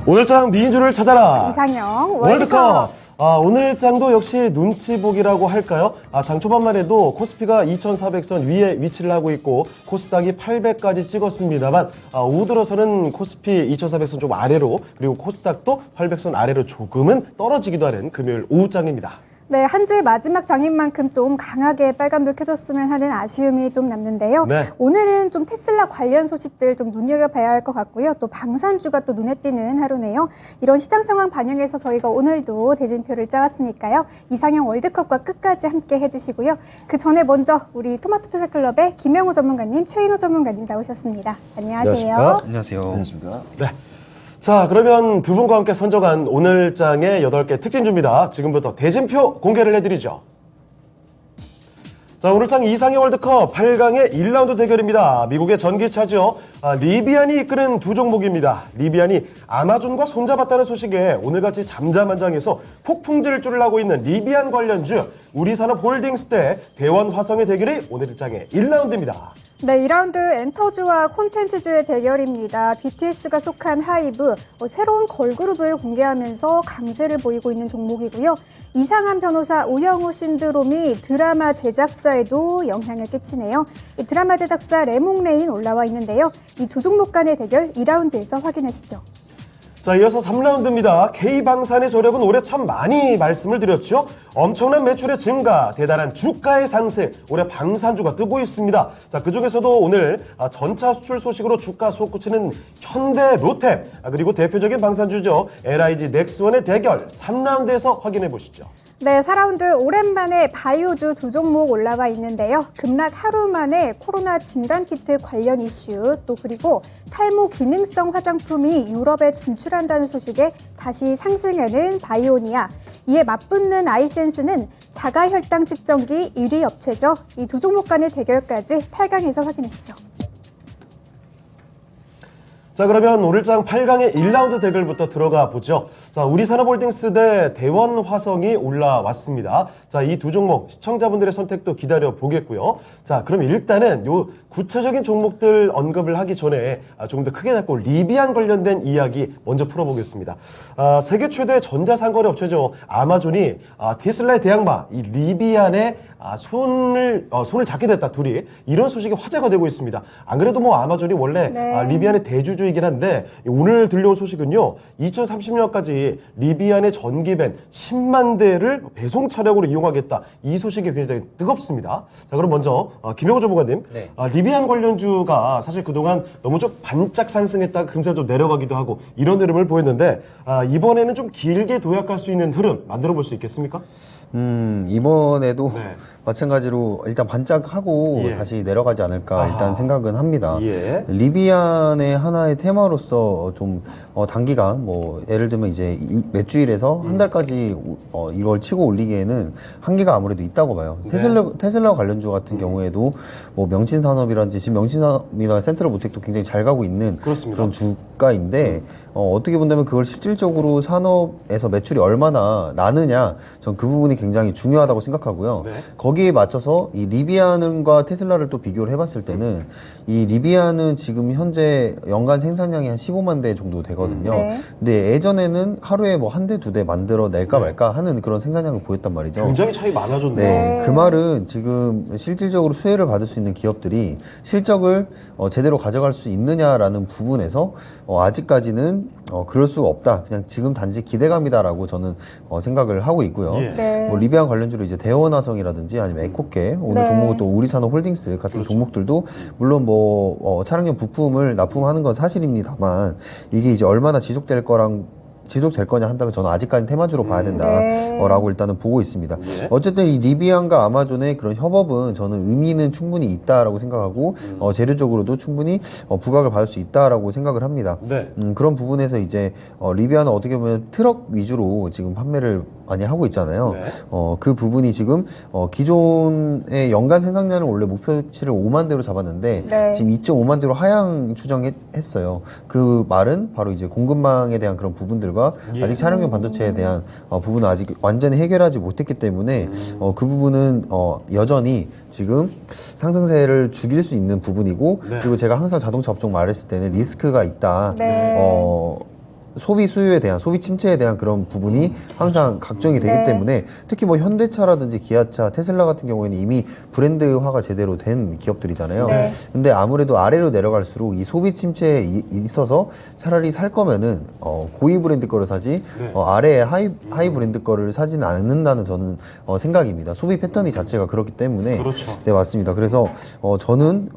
오늘장 미인주를 찾아라. 이상형 월드컵. 오늘장도 역시 눈치 보기라고 할까요? 장 초반만 해도 코스피가 2,400선 위에 위치를 하고 있고 코스닥이 800까지 찍었습니다만 오후 들어서는 코스피 2,400선 좀 아래로 그리고 코스닥도 800선 아래로 조금은 떨어지기도 하는 금요일 오후장입니다. 네, 한 주의 마지막 장인 만큼 좀 강하게 빨간불 켜줬으면 하는 아쉬움이 좀 남는데요. 네. 오늘은 좀 테슬라 관련 소식들 좀 눈여겨봐야 할 것 같고요. 또 방산주가 또 눈에 띄는 하루네요. 이런 시장 상황 반영해서 저희가 오늘도 대진표를 짜왔으니까요. 이상형 월드컵과 끝까지 함께 해주시고요. 그 전에 먼저 우리 토마토 투자클럽의 김영호 전문가님, 최인호 전문가님 나오셨습니다. 안녕하세요. 안녕하세요. 안녕하십니까. 네. 자, 그러면 두 분과 함께 선정한 오늘장의 8개 특징주입니다. 지금부터 대진표 공개를 해드리죠. 자, 오늘장 이상형 월드컵 8강의 1라운드 대결입니다. 미국의 전기차죠. 리비안이 이끄는 두 종목입니다. 리비안이 아마존과 손잡았다는 소식에 오늘같이 잠잠한장에서 폭풍 질주를 하고 있는 리비안 관련주 우리산업홀딩스 대 대원화성의 대결이 오늘 장의 1라운드입니다. 네, 2라운드 엔터주와 콘텐츠주의 대결입니다. BTS가 속한 하이브, 새로운 걸그룹을 공개하면서 강세를 보이고 있는 종목이고요. 이상한 변호사 우영우 신드롬이 드라마 제작사에도 영향을 끼치네요. 이 드라마 제작사 레몽레인 올라와 있는데요. 이 두 종목 간의 대결 2라운드에서 확인하시죠. 자, 이어서 3라운드입니다. K방산의 저력은 올해 참 많이 말씀을 드렸죠. 엄청난 매출의 증가, 대단한 주가의 상승, 올해 방산주가 뜨고 있습니다. 자, 그중에서도 오늘 전차 수출 소식으로 주가 솟구치는 현대 로템, 그리고 대표적인 방산주죠. LIG 넥스원의 대결 3라운드에서 확인해 보시죠. 네, 4라운드 오랜만에 바이오주 두 종목 올라와 있는데요. 급락 하루 만에 코로나 진단키트 관련 이슈, 또 그리고 탈모 기능성 화장품이 유럽에 진출한다는 소식에 다시 상승하는 바이오니아. 이에 맞붙는 아이센스는 자가혈당 측정기 1위 업체죠. 이 두 종목 간의 대결까지 8강에서 확인하시죠. 자, 그러면 오늘장 8강의 1라운드 대결부터 들어가 보죠. 자, 우리산업홀딩스 대 대원화성이 올라왔습니다. 자, 이 두 종목 시청자분들의 선택도 기다려 보겠고요. 자, 그럼 일단은 요 구체적인 종목들 언급을 하기 전에 조금 더 크게 잡고 리비안 관련된 이야기 먼저 풀어보겠습니다. 세계 최대 전자상거래 업체죠. 아마존이 테슬라의 대항마 이 리비안의 손을 잡게 됐다, 둘이. 이런 소식이 화제가 되고 있습니다. 안 그래도 뭐 아마존이 원래 리비안의 대주주이긴 한데 오늘 들려온 소식은요. 2030년까지 리비안의 전기밴 10만 대를 배송 차량으로 이용하겠다. 이 소식이 굉장히 뜨겁습니다. 자, 그럼 먼저 김영호 전문가님. 네. 리비안 관련주가 사실 그동안 너무 좀 반짝 상승했다가 금세 좀 내려가기도 하고 이런 흐름을 보였는데 이번에는 좀 길게 도약할 수 있는 흐름 만들어 볼 수 있겠습니까? 이번에도 네. 마찬가지로 일단 반짝하고 예. 다시 내려가지 않을까 일단 생각은 합니다. 예. 리비안의 하나의 테마로서 좀 단기간 뭐 예를 들면 이제 몇 주일에서 한 달까지 이걸 치고 올리기에는 한계가 아무래도 있다고 봐요. 네. 테슬라 관련주 같은 경우에도 뭐 명신산업이라든지 지금 명신산업이나 센트럴모텍도 굉장히 잘 가고 있는 그렇습니다. 그런 주가인데 어떻게 본다면 그걸 실질적으로 산업에서 매출이 얼마나 나느냐 전 그 부분이 굉장히 중요하다고 생각하고요. 네. 거기에 맞춰서 이 리비안과 테슬라를 또 비교를 해봤을 때는 이 리비안은 지금 현재 연간 생산량이 한 15만 대 정도 되거든요. 네. 근데 예전에는 하루에 뭐 한 대, 두 대 만들어 낼까 말까 하는 그런 생산량을 보였단 말이죠. 굉장히 차이 많아졌네요. 네, 그 말은 지금 실질적으로 수혜를 받을 수 있는 기업들이 실적을 제대로 가져갈 수 있느냐라는 부분에서 아직까지는 그럴 수가 없다. 그냥 지금 단지 기대감이다라고 저는 생각을 하고 있고요. 예. 네. 뭐 리비안 관련주로 이제 대원화성이라든지 아니면 에코케 오늘 네. 종목은 또 우리산업홀딩스 같은 종목들도 물론 뭐 차량용 부품을 납품하는 건 사실입니다만 이게 이제 얼마나 지속될 거냐 한다면 저는 아직까지 테마주로 봐야 된다라고 일단은 보고 있습니다. 네. 어쨌든 이 리비안과 아마존의 그런 협업은 저는 의미는 충분히 있다라고 생각하고 재료적으로도 충분히 부각을 받을 수 있다라고 생각을 합니다. 네. 그런 부분에서 이제 리비안은 어떻게 보면 트럭 위주로 지금 판매를 많이 하고 있잖아요. 네. 그 부분이 지금 기존의 연간 생산량을 원래 목표치를 5만 대로 잡았는데 네. 지금 2.5만 대로 하향 추정했어요. 그 말은 바로 이제 공급망에 대한 그런 부분들과 예. 아직 차량용 반도체에 대한 부분은 아직 완전히 해결하지 못했기 때문에 그 부분은 여전히 지금 상승세를 죽일 수 있는 부분이고 네. 그리고 제가 항상 자동차 업종 말했을 때는 리스크가 있다. 네. 소비 수요에 대한 소비 침체에 대한 그런 부분이 항상 각정이 되기 네. 때문에 특히 뭐 현대차라든지 기아차, 테슬라 같은 경우에는 이미 브랜드화가 제대로 된 기업들이잖아요. 네. 근데 아무래도 아래로 내려갈수록 이 소비 침체에 있어서 차라리 살 거면은 고위 브랜드 거를 사지 네. 아래에 하이 브랜드 거를 사지는 않는다는 저는 생각입니다. 소비 패턴이 자체가 그렇기 때문에 그렇죠. 네 맞습니다. 그래서 저는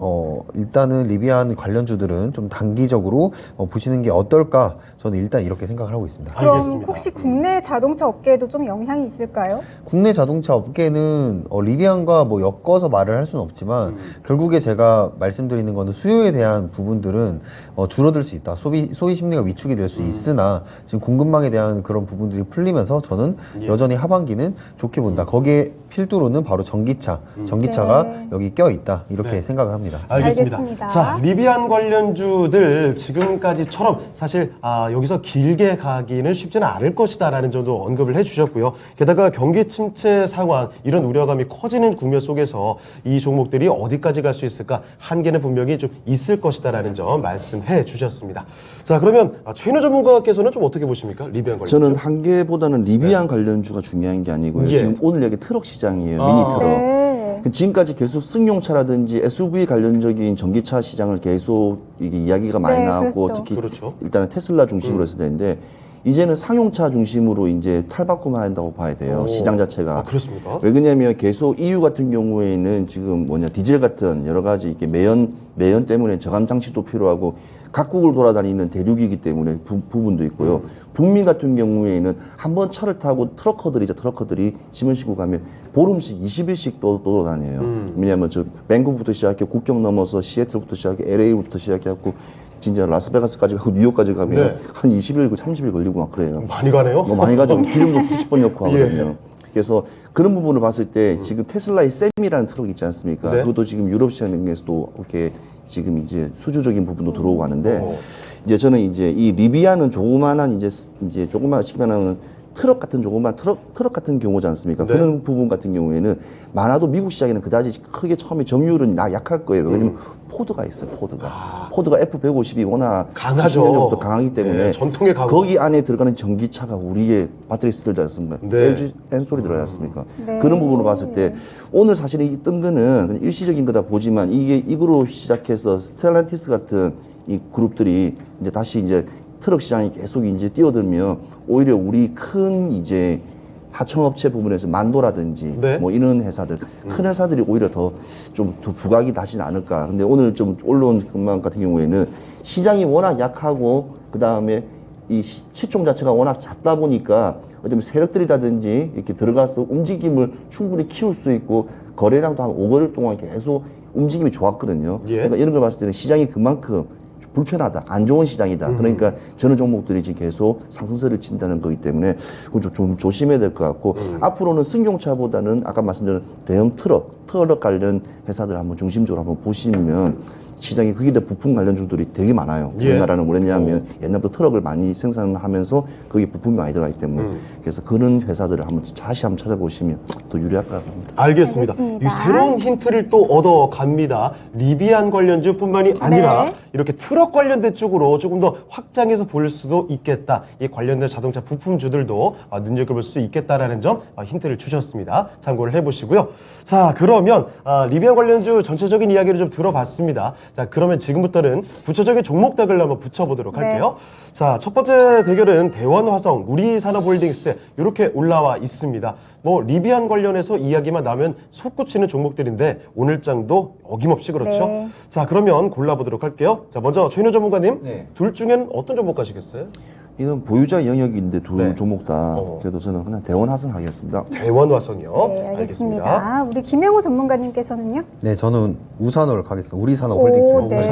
일단은 리비안 관련주들은 좀 단기적으로 보시는 게 어떨까 저는 일단 이렇게 생각을 하고 있습니다. 그럼 알겠습니다. 혹시 국내 자동차 업계에도 좀 영향이 있을까요? 국내 자동차 업계는 리비안과 뭐 엮어서 말을 할 수는 없지만 결국에 제가 말씀드리는 거는 수요에 대한 부분들은 줄어들 수 있다. 소비 심리가 위축이 될 수 있으나 지금 공급망에 대한 그런 부분들이 풀리면서 저는 여전히 하반기는 좋게 본다. 거기에 필두로는 바로 전기차가 네. 여기 껴 있다. 이렇게 네. 생각을 합니다. 알겠습니다. 알겠습니다. 자, 리비안 관련주들 지금까지처럼 사실 여기서 길게 가기는 쉽지는 않을 것이다라는 점도 언급을 해주셨고요. 게다가 경기 침체 상황 이런 우려감이 커지는 국면 속에서 이 종목들이 어디까지 갈 수 있을까 한계는 분명히 좀 있을 것이다라는 점 말씀해 주셨습니다. 자, 그러면 최인호 전문가께서는 좀 어떻게 보십니까? 리비안 관련주. 저는 한계보다는 리비안 관련주가 중요한 게 아니고요. 예. 지금 오늘 여기 트럭 시장이에요. 미니 트럭. 네. 지금까지 계속 승용차라든지 SUV 관련적인 전기차 시장을 계속 이게 이야기가 많이 네, 나왔고 그렇죠. 특히 그렇죠. 일단은 테슬라 중심으로 했을 텐데 이제는 상용차 중심으로 이제 탈바꿈한다고 봐야 돼요. 시장 자체가. 그렇습니까? 왜 그러냐면 계속 EU 같은 경우에는 지금 디젤 같은 여러 가지 이렇게 매연 때문에 저감 장치도 필요하고 각국을 돌아다니는 대륙이기 때문에 부분도 있고요. 북미 같은 경우에는 한번 차를 타고 트러커들이 짐을 싣고 가면 보름씩 20일씩 또 다녀요. 왜냐하면 저 밴쿠버부터 시작해 국경 넘어서 시애틀부터 시작해 LA부터 시작해갖고 진짜 라스베가스까지 가고 뉴욕까지 가면 네. 한 20일, 30일 걸리고 막 그래요. 많이 가네요. 뭐 많이 가죠. 기름도 수십 번 넣고 하거든요. 예. 그래서 그런 부분을 봤을 때 지금 테슬라의 셈이라는 트럭 있지 않습니까? 네. 그것도 지금 유럽 시장에서도 이렇게 지금 이제 수주적인 부분도 들어오고 하는데 이제 저는 이제 이 리비아는 조그만한 이제 조그만 시키면은 트럭 같은 조그만 트럭 같은 경우지 않습니까? 네. 그런 부분 같은 경우에는 많아도 미국 시장에는 그다지 크게 처음에 점유율은 약할 거예요. 왜냐면 포드가 있어요. 포드가 F150이 워낙 강하죠. 40년 전부터 강하기 때문에 네, 전통의 가구. 거기 안에 들어가는 전기차가 우리의 배터리 들지 않습니까? 네. LG 엔솔이 들어가지 않습니까? 네. 그런 부분으로 봤을 때 오늘 사실 뜬 거는 그냥 일시적인 거다 보지만 이게 이거로 시작해서 스텔란티스 같은 이 그룹들이 이제 다시 이제 트럭 시장이 계속 이제 뛰어들면 오히려 우리 큰 이제 하청업체 부분에서 만도라든지 네. 뭐 이런 회사들 큰 회사들이 오히려 더 부각이 나지는 않을까. 근데 오늘 좀 올라온 것만 같은 경우에는 시장이 워낙 약하고 그 다음에 이 시총 자체가 워낙 작다 보니까 어쩌면 세력들이라든지 이렇게 들어가서 움직임을 충분히 키울 수 있고 거래량도 한 5개월 동안 계속 움직임이 좋았거든요. 예. 그러니까 이런 걸 봤을 때는 시장이 그만큼 불편하다, 안 좋은 시장이다. 그러니까 저는 종목들이 지금 계속 상승세를 친다는 거기 때문에 그거 좀 조심해야 될 것 같고 앞으로는 승용차보다는 아까 말씀드린 대형 트럭 관련 회사들 한번 중심적으로 한번 보시면 시장에 거기다 부품 관련주들이 되게 많아요. 예. 우리나라는 뭐냐면 옛날부터 트럭을 많이 생산하면서 거기 부품이 많이 들어가기 때문에 그래서 그런 회사들을 다시 한번 찾아보시면 더 유리할 것 같습니다. 알겠습니다. 알겠습니다. 이 새로운 힌트를 또 얻어갑니다. 리비안 관련주뿐만이 아니라 네. 이렇게 트럭 관련된 쪽으로 조금 더 확장해서 볼 수도 있겠다. 이 관련된 자동차 부품주들도 눈여겨볼 수 있겠다라는 점 힌트를 주셨습니다. 참고를 해보시고요. 자, 그러면 리비안 관련주 전체적인 이야기를 좀 들어봤습니다. 자, 그러면 지금부터는 구체적인 종목 대결을 한번 붙여보도록 네. 할게요. 자, 첫 번째 대결은 대원화성, 우리산업홀딩스 이렇게 올라와 있습니다. 뭐 리비안 관련해서 이야기만 나면 솟구치는 종목들인데 오늘 장도 어김없이 그렇죠. 네. 자, 그러면 골라보도록 할게요. 자, 먼저 최인호 전문가님, 네. 둘 중엔 어떤 종목 가시겠어요? 이건 보유자 영역인데 두 네. 종목 다 그래도 저는 그냥 대원화성 하겠습니다. 대원화성이요. 네, 알겠습니다. 우리 김영호 전문가님께서는요? 네, 저는 우산호를 가겠습니다. 우리산업홀딩스. 오, 네.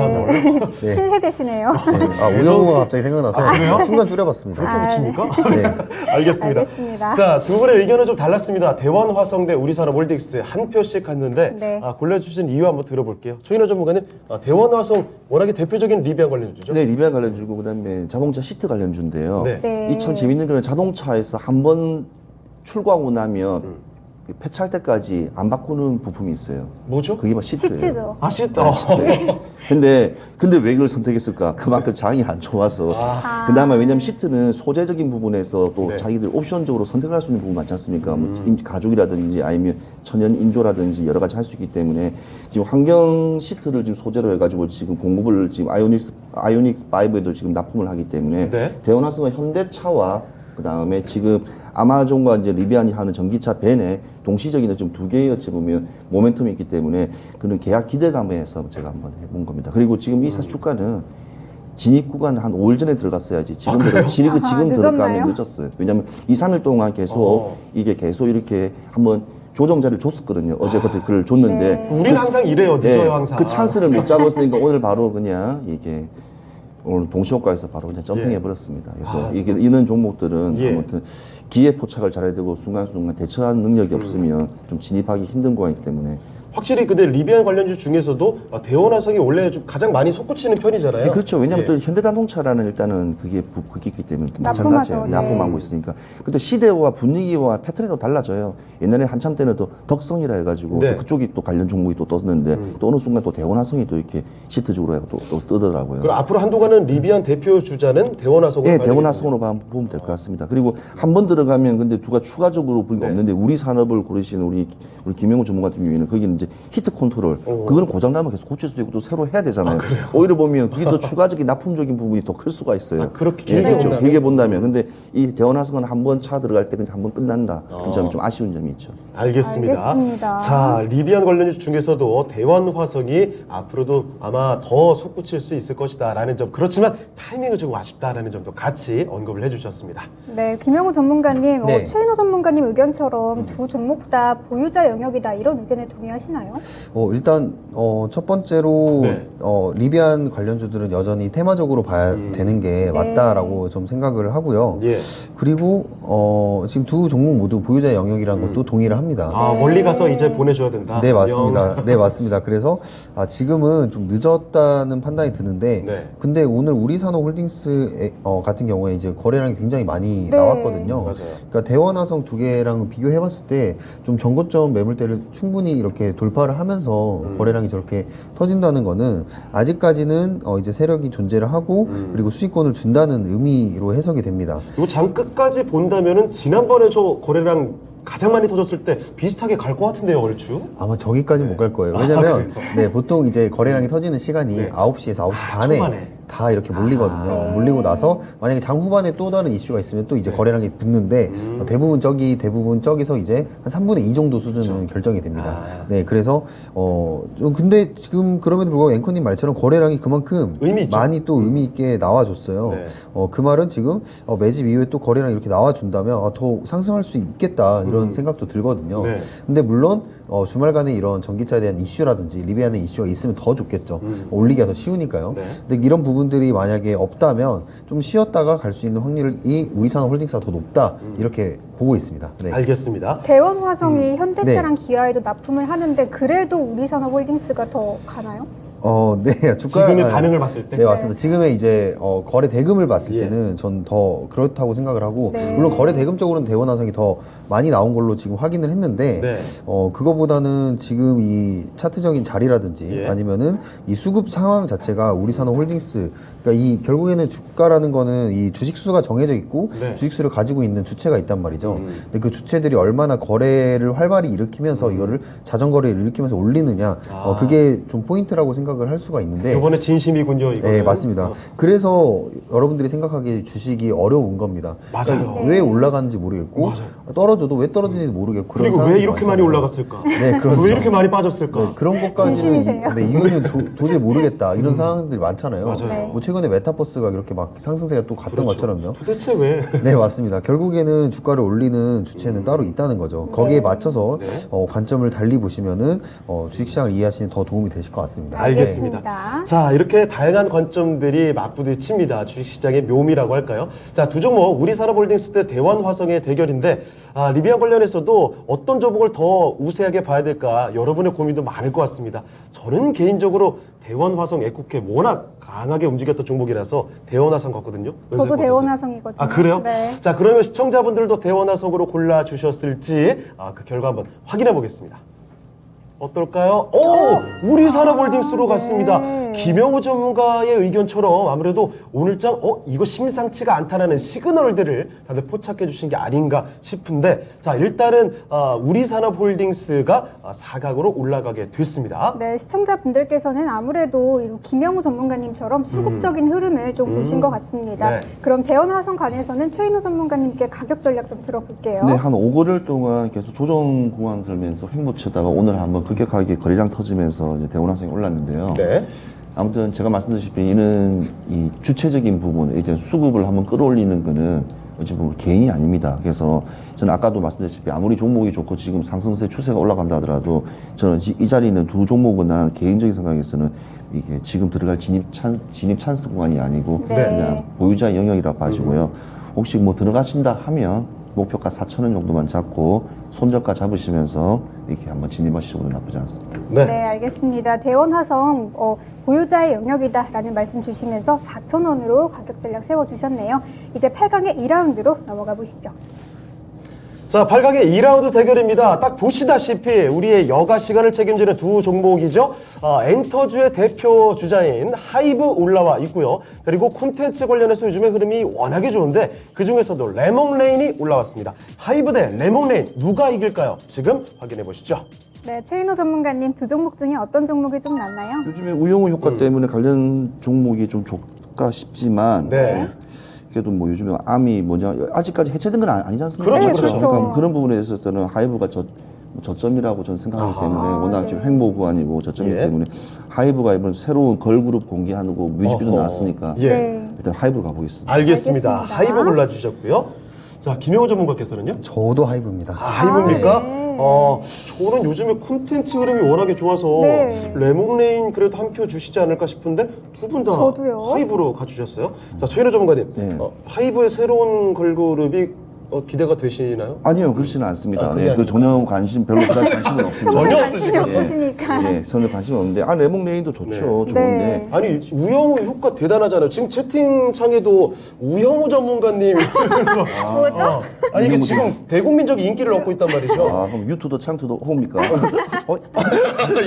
신세대시네요. 네. 우영우가 갑자기 생각나서 순간 줄여봤습니다. 그렇게 붙입니까? 네. 알겠습니다. 알겠습니다. 자, 두 분의 의견은 좀 달랐습니다. 대원화성 대 우리산업홀딩스 한 표씩 갔는데 네. 골라주신 이유 한번 들어볼게요. 최인호 전문가님, 대원화성 워낙에 대표적인 리비안 관련주죠? 네, 리비안 관련주고 그다음에 자동차 시트 관련주인데요. 네. 네. 이 참 재밌는 거는 자동차에서 한번 출고하고 나면 그 폐차할 때까지 안 바꾸는 부품이 있어요. 뭐죠? 그게 막 시트예요. 시트죠. 시트. 네, 시트. 근데 왜 이걸 선택했을까? 그만큼 장이 안 좋아서. 그다음에 왜냐면 시트는 소재적인 부분에서 또 네. 자기들 옵션적으로 선택할 수 있는 부분 많지 않습니까? 뭐 가죽이라든지 아니면 천연 인조라든지 여러 가지 할 수 있기 때문에 지금 환경 시트를 지금 소재로 해가지고 지금 공급을 지금 아이오닉스 5에도 지금 납품을 하기 때문에 네. 대원화성은 현대차와 그다음에 지금 아마존과 이제 리비안이 하는 전기차 벤에 동시적인 좀 두 개의 어찌 보면 모멘텀이 있기 때문에 그런 계약 기대감에서 제가 한번 해본 겁니다. 그리고 지금 이 주가는 진입 구간 한 5일 전에 들어갔어야지 지금 지금 늦었나요? 들어가면 늦었어요. 왜냐하면 2, 3일 동안 계속 이게 계속 이렇게 한번 조정자를 줬었거든요. 어제 글을 줬는데 우리는 항상 이래요. 늦어요, 항상. 그 찬스를 못 잡았으니까 오늘 바로 그냥 이게 오늘 동시호가에서 바로 그냥 점핑해 버렸습니다. 그래서 이게 이런 종목들은 예. 아무튼 기회 포착을 잘해야 되고 순간순간 대처하는 능력이 없으면 좀 진입하기 힘든 거이기 때문에 확실히 근데 리비안 관련주 중에서도 대원화성이 원래 좀 가장 많이 솟구치는 편이잖아요. 네, 그렇죠. 왜냐하면 예. 또 현대자동차라는 일단은 그게 그게 있기 때문에 납품하죠. 마찬가지예요. 네. 납품하고 있으니까. 근데 시대와 분위기와 패턴이 또 달라져요. 옛날에 한참 때는 또 덕성이라 해가지고 네. 또 그쪽이 또 관련 종목이 또 떴는데 또 어느 순간 또 대원화성이 또 이렇게 시트적으로 해서 또 뜨더라고요. 그럼 앞으로 한동안은 리비안 대표 주자는 대원화성으로 네, 봐야 대원화성으로 보면 될 것 같습니다. 그리고 한 번 들어가면 근데 누가 추가적으로 보니까 네. 없는데 우리 산업을 고르시는 우리 김영우 전문 같은 경우에는 거기는 이제 히트 컨트롤 그거는 고장나면 계속 고칠 수 있고 또 새로 해야 되잖아요. 오히려 보면 그게 더 추가적인 납품적인 부분이 더 클 수가 있어요. 그렇게 예, 길게 그렇죠. 본다면? 길게 본다면. 근데 이 대원화성은 한 번 차 들어갈 때 그냥 한 번 끝난다. 그런 점이 좀 아쉬운 점이 있죠. 알겠습니다. 알겠습니다. 자, 리비안 관련주 중에서도 대원화성이 앞으로도 아마 더 솟구칠 수 있을 것이다라는 점. 그렇지만 타이밍은 조금 아쉽다라는 점도 같이 언급을 해주셨습니다. 네, 김영우 전문가님, 네. 최인호 전문가님 의견처럼 두 종목 다 보유자 영역이다 이런 의견에 동의하시나요? 일단 첫 번째로 네. 리비안 관련주들은 여전히 테마적으로 봐야 되는 게 맞다라고 좀 생각을 하고요. 예. 그리고 지금 두 종목 모두 보유자 영역이라는 것도 동의를 합니다. 아, 멀리 가서 이제 보내줘야 된다. 네, 맞습니다. 네, 맞습니다. 그래서 지금은 좀 늦었다는 판단이 드는데, 네. 근데 오늘 우리산업홀딩스 같은 경우에 이제 거래량이 굉장히 많이 네. 나왔거든요. 맞아요. 그러니까 대원화성 두 개랑 비교해봤을 때 좀 전고점 매물대를 충분히 이렇게 돌파를 하면서 거래량이 저렇게 터진다는 거는 아직까지는 이제 세력이 존재를 하고 그리고 수익권을 준다는 의미로 해석이 됩니다. 이거 장 끝까지 본다면은 지난번에 저 거래량 가장 많이 터졌을 때 비슷하게 갈 것 같은데요, 얼추? 아마 저기까지 못 갈 거예요. 아, 왜냐면, 그래요? 네, 보통 이제 거래량이 터지는 시간이 네. 9시에서 9시 반에 초반에. 다 이렇게 몰리거든요. 몰리고 나서 만약에 장 후반에 또 다른 이슈가 있으면 또 이제 거래량이 붙는데 대부분 저기서 이제 한 3분의 2 정도 수준은 결정이 됩니다. 네, 그래서, 근데 지금 그럼에도 불구하고 앵커님 말처럼 거래량이 그만큼 의미 있죠. 많이 또 의미 있게 나와줬어요. 네. 그 말은 지금 매집 이후에 또 거래량이 이렇게 나와준다면 더 상승할 수 있겠다 이런 생각도 들거든요. 네. 근데 물론 주말간에 이런 전기차에 대한 이슈라든지 리비안의 이슈가 있으면 더 좋겠죠. 올리기가 더 쉬우니까요. 네. 근데 이런 부분들이 만약에 없다면 좀 쉬었다가 갈 수 있는 확률이 우리산업홀딩스가 더 높다 이렇게 보고 있습니다. 네. 알겠습니다. 대원화성이 현대차랑 기아에도 납품을 하는데 그래도 우리산업홀딩스가 더 가나요? 네, 주가 지금의 반응을 봤을 때? 네, 맞습니다. 지금의 이제 거래 대금을 봤을 예. 때는 전 더 그렇다고 생각을 하고 네. 물론 거래 대금적으로는 대원화성이 더 많이 나온 걸로 지금 확인을 했는데 네. 그거보다는 지금 이 차트적인 자리라든지 예. 아니면은 이 수급 상황 자체가 우리산업홀딩스 그러니까 이 결국에는 주가라는 거는 이 주식수가 정해져 있고 네. 주식수를 가지고 있는 주체가 있단 말이죠. 근데 그 주체들이 얼마나 거래를 활발히 일으키면서 이거를 자전거래를 일으키면서 올리느냐 그게 좀 포인트라고 생각을 할 수가 있는데 이번에 진심이군요, 이거. 네, 맞습니다. 그래서 여러분들이 생각하기에 주식이 어려운 겁니다. 맞아요. 왜 올라가는지 모르겠고 떨어져도 왜 떨어지는지 모르겠고 그런 그리고 왜 상황이 이렇게 많이 많잖아요. 올라갔을까? 네, 그렇죠. 왜 이렇게 많이 빠졌을까? 그런 것까지는 진심이세요. 이유는 도저히 모르겠다 이런 상황들이 많잖아요. 맞아요. 네. 뭐 최근에 메타버스가 이렇게 막 상승세가 또 갔던 것처럼요. 도대체 왜? 네, 맞습니다. 결국에는 주가를 올리는 주체는 따로 있다는 거죠. 거기에 맞춰서 네. 관점을 달리 보시면은 주식시장을 이해하시는 더 도움이 되실 것 같습니다. 알겠습니다. 알겠습니다. 자, 이렇게 다양한 관점들이 맞부딪힙니다. 주식시장의 묘미라고 할까요? 자, 두 종목, 우리산업홀딩스 대 대원화성의 대결인데, 리비안 관련해서도 어떤 종목을 더 우세하게 봐야 될까, 여러분의 고민도 많을 것 같습니다. 저는 개인적으로 대원화성 에코캡 워낙 강하게 움직였던 종목이라서 대원화성 같거든요. 저도 대원화성이거든요. 아, 그래요? 네. 자, 그러면 시청자분들도 대원화성으로 골라주셨을지, 그 결과 한번 확인해 보겠습니다. 어떨까요? 우리산업홀딩스로 갔습니다. 네. 김영호 전문가의 의견처럼 아무래도 오늘장 이거 심상치가 않다라는 시그널들을 다들 포착해 주신 게 아닌가 싶은데, 자 일단은 우리산업홀딩스가 4강으로 올라가게 됐습니다. 네, 시청자분들께서는 아무래도 이 김영우 전문가님처럼 수급적인 흐름을 좀 보신 것 같습니다. 네. 그럼 대원화성 관해서는 최인호 전문가님께 가격 전략 좀 들어볼게요. 네, 한 5개월 동안 계속 조정 구간 들면서 횡보치다가 오늘 한번 급격하게 거래량 터지면서 이제 대원화성이 올랐는데요. 네. 아무튼 제가 말씀드렸다시피 이는 이 주체적인 부분, 이제 수급을 한번 끌어올리는 거는 어찌 보면 개인이 아닙니다. 그래서 저는 아까도 말씀드렸다시피 아무리 종목이 좋고 지금 상승세 추세가 올라간다 하더라도 저는 이 자리는 두 종목은 난 개인적인 생각에서는 이게 지금 들어갈 진입 찬스 구간이 아니고 네. 그냥 보유자 영역이라고 봐지고요. 혹시 뭐 들어가신다 하면 목표가 4,000원 정도만 잡고 손절가 잡으시면서 이렇게 한번 진입하시는 것도 나쁘지 않습니다. 네. 네, 알겠습니다. 대원화성 보유자의 영역이다라는 말씀 주시면서 4,000원으로 가격 전략 세워주셨네요. 이제 8강의 2라운드로 넘어가 보시죠. 자, 8강의 2라운드 대결입니다. 딱 보시다시피 우리의 여가 시간을 책임지는 두 종목이죠. 엔터주의 대표 주자인 하이브 올라와 있고요. 그리고 콘텐츠 관련해서 요즘에 흐름이 워낙에 좋은데 그중에서도 레몬레인이 올라왔습니다. 하이브 대 레몬레인 누가 이길까요? 지금 확인해 보시죠. 네, 최인호 전문가님 두 종목 중에 어떤 종목이 좀 낫나요? 요즘에 우영우 효과 때문에 관련 종목이 좀 좋을까 싶지만 네. 그래도 뭐 요즘에 암이 뭐냐 아직까지 해체된 건 아니지 않습니까? 그렇죠, 네, 그렇죠. 그러니까 그런 부분에 있어서는 하이브가 저점이라고 저는 생각하기 때문에 워낙 지금 횡보 구간이고 저점이기 예. 때문에 하이브가 이번 새로운 걸그룹 공개하고 뮤직비디오 나왔으니까 예. 네. 일단 하이브로 가보겠습니다. 알겠습니다. 알겠습니다. 하이브 골라주셨고요. 자, 김영호 전문가께서는요? 저도 하이브입니다. 하이브입니까? 네. 저는 요즘에 콘텐츠 흐름이 워낙에 좋아서 네. 레몬레인 그래도 한 표 주시지 않을까 싶은데 두 분 다 저도요. 하이브로 가주셨어요. 자, 최인호 전문가님, 네. 하이브의 새로운 걸그룹이 기대가 되시나요? 아니요, 그렇지는 않습니다. 그게 네, 그 아니고. 전혀 관심은 없습니다. 전혀 평소에 관심이 없으시군요. 없으시니까. 예, 전혀 관심이 없는데 레몬레인도 좋죠. 네. 좋은데 네. 아니, 우영우 효과 대단하잖아요. 지금 채팅창에도 우영우 전문가님. 이러면서. 뭐죠? 아니, 이게 우영우 지금 대국민적인 인기를 얻고 있단 말이죠. 그럼 유튜도 창투도 호입니까?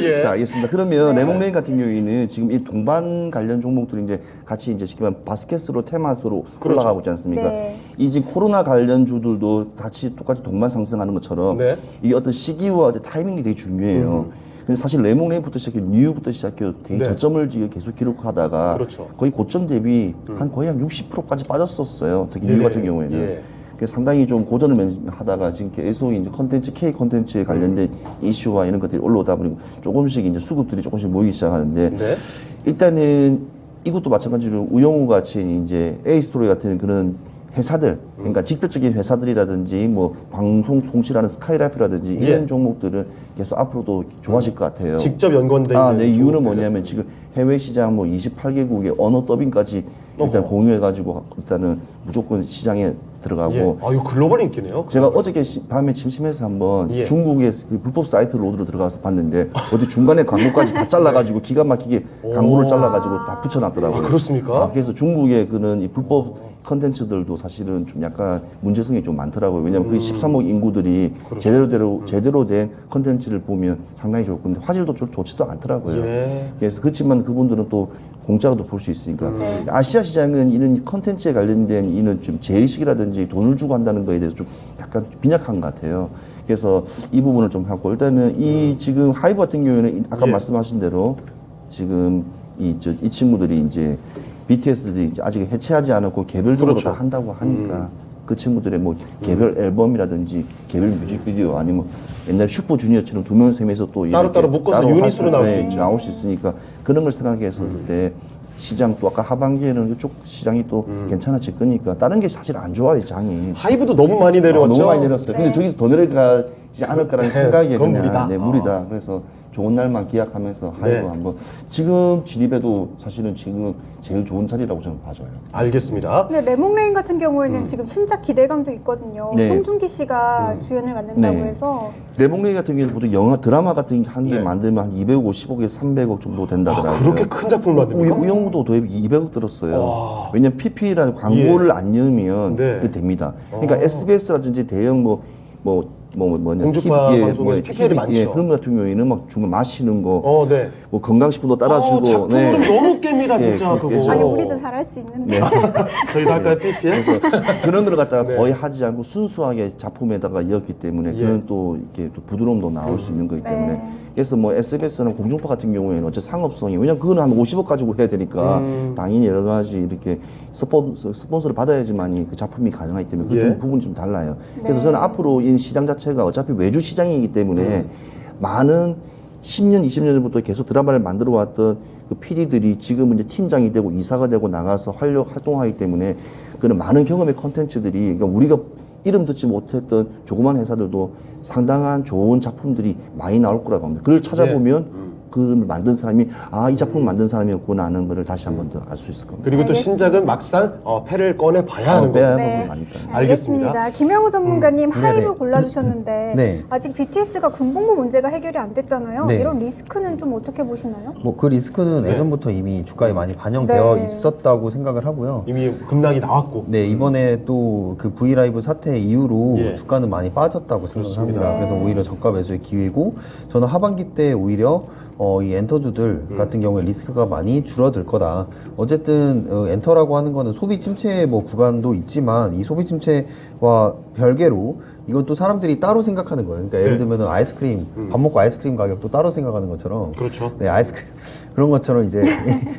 예. 자, 알겠습니다. 그러면 레몬레인 같은 경우에는 지금 이 동반 관련 종목들이 이제 같이 이제 쉽게 말하면 바스켓으로 테마스로 그렇죠. 올라가고 있지 않습니까? 네. 이 지금 코로나 관련 주들도 같이 똑같이 동반 상승하는 것처럼 네. 이 어떤 시기와 어떤 타이밍이 되게 중요해요. 근데 사실 레몬레인부터 시작해 뉴부터 시작해 되게 네. 저점을 지금 계속 기록하다가 그렇죠. 거의 고점 대비 거의 한 60%까지 빠졌었어요. 특히 뉴 네. 같은 경우에는. 예. 그래서 상당히 좀 고전을 하다가 지금 계속 이제 K 컨텐츠에 관련된 이슈와 이런 것들이 올라오다 보니까 조금씩 이제 수급들이 조금씩 모이기 시작하는데 네. 일단은 이것도 마찬가지로 우영우 같이 이제 A스토리 같은 그런 회사들, 그러니까 직접적인 회사들이라든지 뭐 방송 송출하는 스카이라이프라든지 이런 예. 종목들은 계속 앞으로도 좋아질 것 같아요. 직접 연관된 네, 이유는 종목들은. 뭐냐면 지금 해외 시장 뭐 28개국의 언어 더빙까지 일단 어허. 공유해가지고 일단은 무조건 시장에 들어가고 예. 이거 글로벌 인기네요. 제가 어저께 밤에 심심해서 한번 예. 중국의 그 불법 사이트 로드로 들어가서 봤는데 어디 중간에 광고까지 다 잘라가지고 기가 막히게 광고를 잘라가지고 다 붙여놨더라고요. 아, 그렇습니까? 그래서 중국의 그런 이 불법 컨텐츠들도 사실은 좀 약간 문제성이 좀 많더라고요. 왜냐하면 그 13억 인구들이 그렇죠. 제대로 된 컨텐츠를 보면 상당히 좋을 건데 화질도 좋지도 않더라고요. 예. 그래서 그렇지만 그분들은 또 공짜로도 볼 수 있으니까 아시아 시장은 이런 컨텐츠에 관련된 이런 좀 제의식이라든지 돈을 주고 한다는 거에 대해서 좀 약간 빈약한 것 같아요. 그래서 이 부분을 좀 하고 일단은 이 지금 하이브 같은 경우에는 아까 예. 말씀하신 대로 지금 이 친구들이 이제 BTS들이 이제 아직 해체하지 않았고 개별적으로 그렇죠. 다 한다고 하니까 그 친구들의 뭐 개별 앨범이라든지 개별 뮤직비디오 아니면 옛날 슈퍼주니어처럼 두 명, 세 명에서 또 따로따로 이렇게 묶어서 따로 유닛으로 나올 수 네, 있죠. 나올 수 있으니까 그런 걸 생각했을 때 시장 또 아까 하반기에는 이쪽 시장이 또 괜찮아질 거니까 다른 게 사실 안 좋아요 장이. 하이브도 너무 많이 내려왔죠. 너무 많이 내렸어요. 근데 저기서 더 내려가지 않을까라는 네, 생각이 그건 그냥 무리다. 네, 무리다. 그래서 좋은 날만 기약하면서 하이브 네. 한번 지금 진입해도 사실은 지금 제일 좋은 자리라고 저는 봐줘요. 알겠습니다. 근데 레몬레인 같은 경우에는 지금 신작 기대감도 있거든요. 네. 송중기 씨가 주연을 맡는다고 네. 해서 레몬레이 같은 경우는 보통 영화 드라마 같은 게 한 개 네. 만들면 한 250억에서 300억 정도 된다더라고요. 그렇게 큰 작품을 만듭니까? 우영우도 도입 200억 들었어요. 와. 왜냐면 PP라는 광고를 안 넣으면 네. 그게 됩니다. 그러니까 SBS라든지 대형 뭐 공중파 방송에서 PPL이 많죠. 예, 그런 것 같은 경우에는 막 정말 마시는 거, 네. 뭐 건강식품도 따라주고. 작품으로 너무 깹니다, 예, 진짜 그렇게 그거. 해서. 아니 우리도 잘할 수 있는데. 저희도 할까요, PPL? 그런 걸 갖다가 네. 거의 하지 않고 순수하게 작품에다가 이었기 때문에 예. 그런 또 이렇게 또 부드러움도 나올 수 있는 거기 때문에 네. 그래서 뭐 SBS는 공중파 같은 경우에는 어째 상업성이 왜냐면 그거는 한 50억 가지고 해야 되니까 당연히 여러 가지 이렇게 스폰서를 받아야지만이 그 작품이 가능하기 때문에 그 예. 좀 부분이 좀 달라요. 그래서 네. 저는 앞으로 이 시장 자체가 어차피 외주 시장이기 때문에 많은 10년, 20년 전부터 계속 드라마를 만들어 왔던 그 PD들이 지금은 이제 팀장이 되고 이사가 되고 나가서 활동하기 때문에 그런 많은 경험의 컨텐츠들이 그러니까 우리가 이름 듣지 못했던 조그만 회사들도 상당한 좋은 작품들이 많이 나올 거라고 합니다. 그걸 찾아보면 그걸 만든 사람이 이 작품을 만든 사람이었구나 하는 것을 다시 한 번 더 알 수 있을 겁니다. 그리고 또 알겠습니다. 신작은 막상 패를 꺼내 봐야 하는 빼야 거예요. 하는 네. 건 아닐까요? 알겠습니다. 김영우 전문가님 하이브 네네. 골라주셨는데 네. 아직 BTS가 군복무 문제가 해결이 안 됐잖아요. 네. 이런 리스크는 좀 어떻게 보시나요? 뭐 그 리스크는 예전부터 이미 주가에 많이 반영되어 네. 있었다고 생각을 하고요. 이미 급락이 나왔고. 네, 이번에 또 그 브이라이브 사태 이후로 예. 주가는 많이 빠졌다고 생각을 그렇습니다. 합니다. 그래서 오히려 저가 매수의 기회고, 저는 하반기 때 오히려 이 엔터주들 같은 경우에 리스크가 많이 줄어들 거다. 어쨌든 엔터라고 하는 거는 소비 침체 뭐 구간도 있지만 이 소비 침체와 별개로 이건 또 사람들이 따로 생각하는 거예요. 그러니까 예를 네. 들면 아이스크림, 밥 먹고 아이스크림 가격도 따로 생각하는 것처럼. 그렇죠. 네, 아이스크림. 그런 것처럼 이제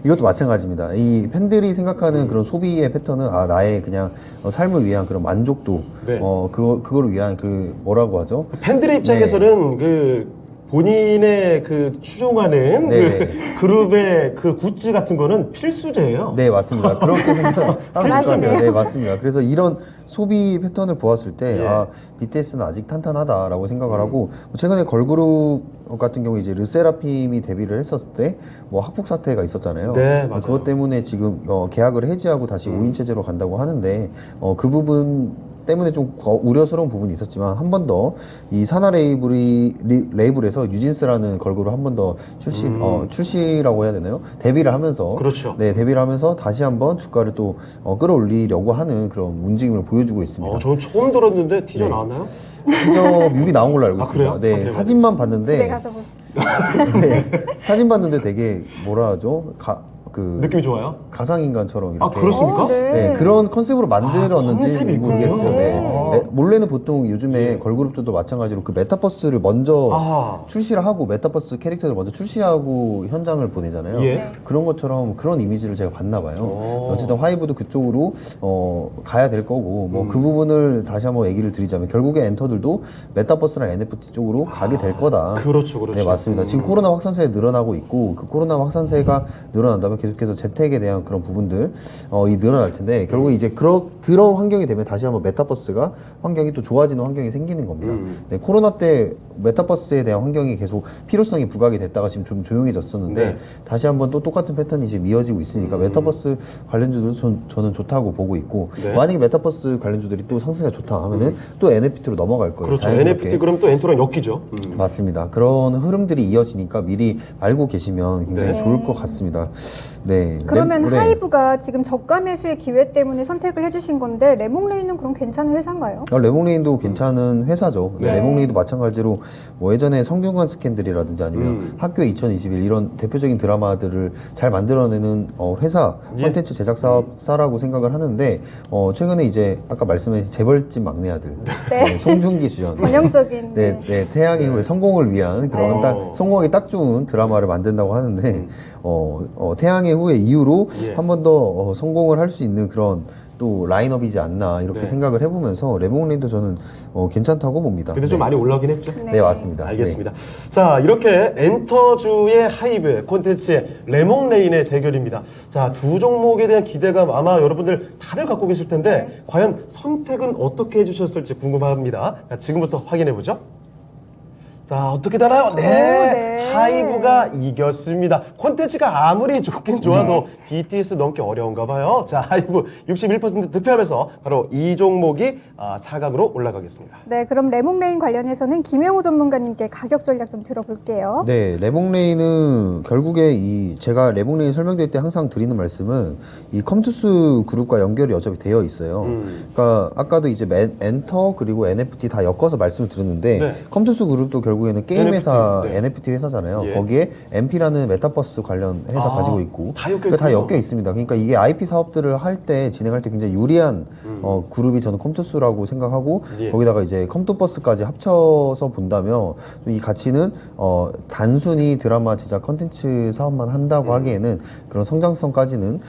이것도 마찬가지입니다. 이 팬들이 생각하는 그런 소비의 패턴은 나의 그냥 삶을 위한 그런 만족도, 네. 그거를 위한 뭐라고 하죠? 팬들의 입장에서는 그 본인의 그 추종하는 네. 그 그룹의 그 굿즈 같은 거는 필수제예요. 네, 맞습니다. 그렇게 생각하실 것 잘하시네요. 같아요. 네, 맞습니다. 그래서 이런 소비 패턴을 보았을 때, 예. BTS는 아직 탄탄하다라고 생각을 하고, 최근에 걸그룹 같은 경우 이제 르세라핌이 데뷔를 했었을 때, 뭐 학폭 사태가 있었잖아요. 네, 맞아요. 그것 때문에 지금 계약을 해지하고 다시 5인 체제로 간다고 하는데, 그 부분 때문에 좀 우려스러운 부분이 있었지만 한 번 더 이 사나 레이블에서 뉴진스라는 걸그룹 한 번 더 출시라고 해야 되나요? 데뷔를 하면서 그렇죠. 네, 데뷔를 하면서 다시 한번 주가를 또 끌어올리려고 하는 그런 움직임을 보여주고 있습니다. 저는 처음 들었는데 티저 네. 나왔나요? 티저 뮤비 나온 걸로 알고 아, 있습니다. 그래요? 네, 오케이, 사진만 집에 봤는데 가서 보십시오. 네, 사진 봤는데 되게 뭐라 하죠? 느낌이 좋아요? 가상인간처럼 이렇게 그렇습니까? 네. 네, 그런 컨셉으로 만들었는지 컨셉이 있군요. 모르겠어요. 네. 네. 네, 원래는 보통 요즘에 걸그룹들도 마찬가지로 그 메타버스를 먼저 출시를 하고 메타버스 캐릭터를 먼저 출시하고 현장을 보내잖아요. 예. 그런 것처럼 그런 이미지를 제가 봤나 봐요. 어쨌든 하이브도 그쪽으로 가야 될 거고 뭐 그 부분을 다시 한번 얘기를 드리자면 결국에 엔터들도 메타버스랑 NFT 쪽으로 가게 될 거다. 그렇죠, 그렇죠. 네, 맞습니다. 지금 코로나 확산세가 늘어나고 있고 그 코로나 확산세가 늘어난다면 계속해서 재택에 대한 그런 부분들 이 늘어날 텐데 결국 이제 그런 환경이 되면 다시 한번 메타버스가 환경이 또 좋아지는 환경이 생기는 겁니다. 네, 코로나 때 메타버스에 대한 환경이 계속 필요성이 부각이 됐다가 지금 좀 조용해졌었는데 네. 다시 한번 또 똑같은 패턴이 지금 이어지고 있으니까 메타버스 관련주도 저는 좋다고 보고 있고 네. 만약에 메타버스 관련주들이 또 상승이 좋다 하면은 또 NFT로 넘어갈 거예요. 그렇죠. 자연스럽게. NFT 그럼 또 엔터랑 엮이죠. 맞습니다. 그런 흐름들이 이어지니까 미리 알고 계시면 굉장히 네. 좋을 것 같습니다. 네. 그러면 네. 하이브가 지금 저가 매수의 기회 때문에 선택을 해주신 건데 레몽레이는 그럼 괜찮은 회사인가요? 레몽레인도 괜찮은 회사죠. 네. 네. 레몽레인도 마찬가지로 뭐 예전에 성균관 스캔들이라든지 아니면 학교 2021 이런 대표적인 드라마들을 잘 만들어내는 회사, 예. 콘텐츠 제작 사업사라고 생각을 하는데 최근에 이제 아까 말씀하신 재벌집 막내 아들 네. 송중기 주연 전형적인 네, 네, 태양의 후예 성공을 위한 그런 네. 성공하기 딱 좋은 드라마를 만든다고 하는데 태양의 후예 이후로 예. 한 번 더 성공을 할 수 있는 그런 또 라인업이지 않나 이렇게 네. 생각을 해보면서 레몽레인도 저는 괜찮다고 봅니다. 근데 좀 네. 많이 올라오긴 했죠. 네, 맞습니다. 알겠습니다. 자, 이렇게 엔터주의 하이브, 콘텐츠의 레몽레인의 대결입니다. 자, 두 종목에 대한 기대감 아마 여러분들 다들 갖고 계실 텐데 과연 선택은 어떻게 해주셨을지 궁금합니다. 자, 지금부터 확인해보죠. 자, 어떻게 되나요? 네. 네. 하이브가 이겼습니다. 콘텐츠가 아무리 좋긴 좋아도 BTS 넘기 어려운가 봐요. 자, 하이브 61% 득표하면서 바로 이 종목이 4강으로 올라가겠습니다. 네, 그럼 레몬레인 관련해서는 김영우 전문가님께 가격 전략 좀 들어볼게요. 네, 레몽레인은 결국에 제가 레몽레인 설명드릴 때 항상 드리는 말씀은 이 컴투스 그룹과 연결이 어차피 되어 있어요. 그러니까 아까도 이제 엔터 그리고 NFT 다 엮어서 말씀을 드렸는데 네. 컴투스 그룹도 결국에는 게임 NFT, 회사, 네. NFT 회사잖아요. 예. 거기에 MP라는 메타버스 관련 회사 가지고 있고 다 엮여 그러니까 다 있군요. 엮여 있습니다. 그러니까 이게 IP 사업들을 할 때 진행할 때 굉장히 유리한 그룹이 저는 컴투스라고 생각하고 예. 거기다가 이제 컴투버스까지 합쳐서 본다면 이 가치는 단순히 드라마 제작 컨텐츠 사업만 한다고 하기에는 그런 성장성까지는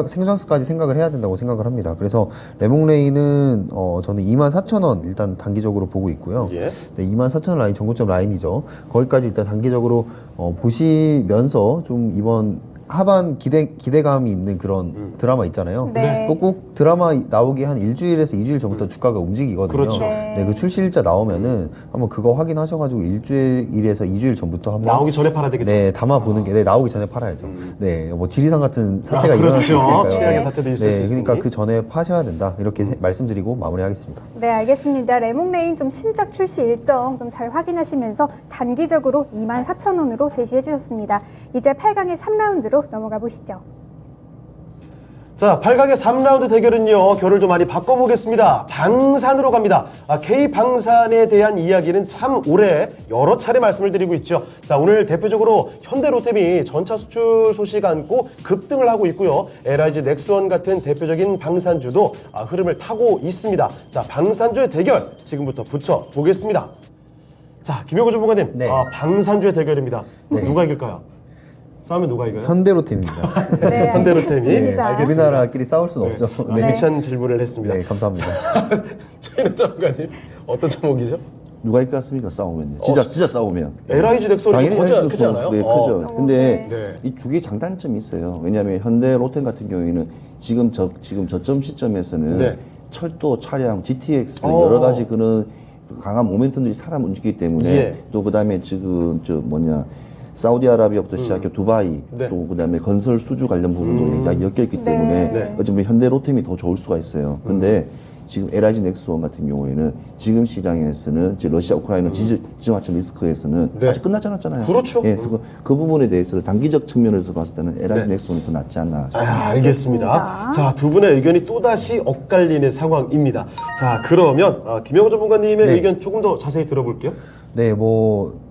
생장성까지 생각을 해야 된다고 생각을 합니다. 그래서 레몽레이는 저는 24,000원 일단 단기적으로 보고 있고요. 예. 네, 24,000원 라인 전고점 라인이죠. 거기까지 일단 단기적으로 보시면서 좀 이번 하반 기대감이 있는 그런 드라마 있잖아요. 네. 꼭 드라마 나오기 한 일주일에서 2주일 전부터 주가가 움직이거든요. 그렇죠. 네, 그 출시일자 나오면은 한번 그거 확인하셔가지고 일주일에서 2주일 전부터 한번 나오기 전에 팔아야 되겠죠. 네, 담아 보는 게, 네, 나오기 전에 팔아야죠. 네, 뭐 지리산 같은 사태가 일어날 수 그렇죠. 있으니까요. 최악의 사태도 있을 수 네, 있으니. 그러니까 그 전에 파셔야 된다. 이렇게 말씀드리고 마무리하겠습니다. 네, 알겠습니다. 레몬레인 좀 신작 출시 일정 좀 잘 확인하시면서 단기적으로 24,000원으로 제시해 주셨습니다. 이제 8강의 3라운드로 넘어가 보시죠. 자, 8강의 3라운드 대결은요, 결을 좀 많이 바꿔보겠습니다. 방산으로 갑니다. K방산에 대한 이야기는 참 오래 여러 차례 말씀을 드리고 있죠. 자, 오늘 대표적으로 현대로템이 전차 수출 소식 안고 급등을 하고 있고요. LIG 넥스원 같은 대표적인 방산주도 흐름을 타고 있습니다. 자, 방산주의 대결 지금부터 붙여보겠습니다. 자, 김영우 전문가님, 네. 방산주의 대결입니다. 네. 누가 이길까요? 싸우면 누가 이겨요? 현대로템입니다. 네, 현대로템이. 알겠습니다. 알겠습니다. 우리나라끼리 싸울 수는 없죠. 네. 미찬 질문을 했습니다. 네, 감사합니다. 최인호 전문가님, 어떤 종목이죠? 누가 이길 것 같습니까? 싸우면. 진짜 싸우면. LIG 넥스원이 당연히 크지 LG 크지 않아요? 네, 크죠. 근데 네. 이 두 개 장단점이 있어요. 왜냐하면 현대 로템 같은 경우에는 지금 저점 시점에서는 네. 철도, 차량, GTX 여러 가지 그런 강한 모멘텀들이 사람 움직이기 때문에 예. 또 그다음에 지금 사우디아라비아부터 시작해 두바이 네. 또 그다음에 건설 수주 관련 부분도 엮여 있기 때문에 네. 어쩌면 현대 로템이 더 좋을 수가 있어요. 근데 지금 LIG 넥스원 같은 경우에는 지금 시장에서는 이제 러시아 우크라이나 지정학적 리스크에서는 네. 아직 끝나지 않았잖아요. 그렇죠. 예, 그래서 그 부분에 대해서는 단기적 측면에서 봤을 때는 LIG 네. 넥스원이 더 낫지 않나. 알겠습니다. 알겠습니다. 자, 두 분의 의견이 또다시 엇갈리는 상황입니다. 자, 그러면 김영호 전문가님의 네. 의견 조금 더 자세히 들어볼게요. 네,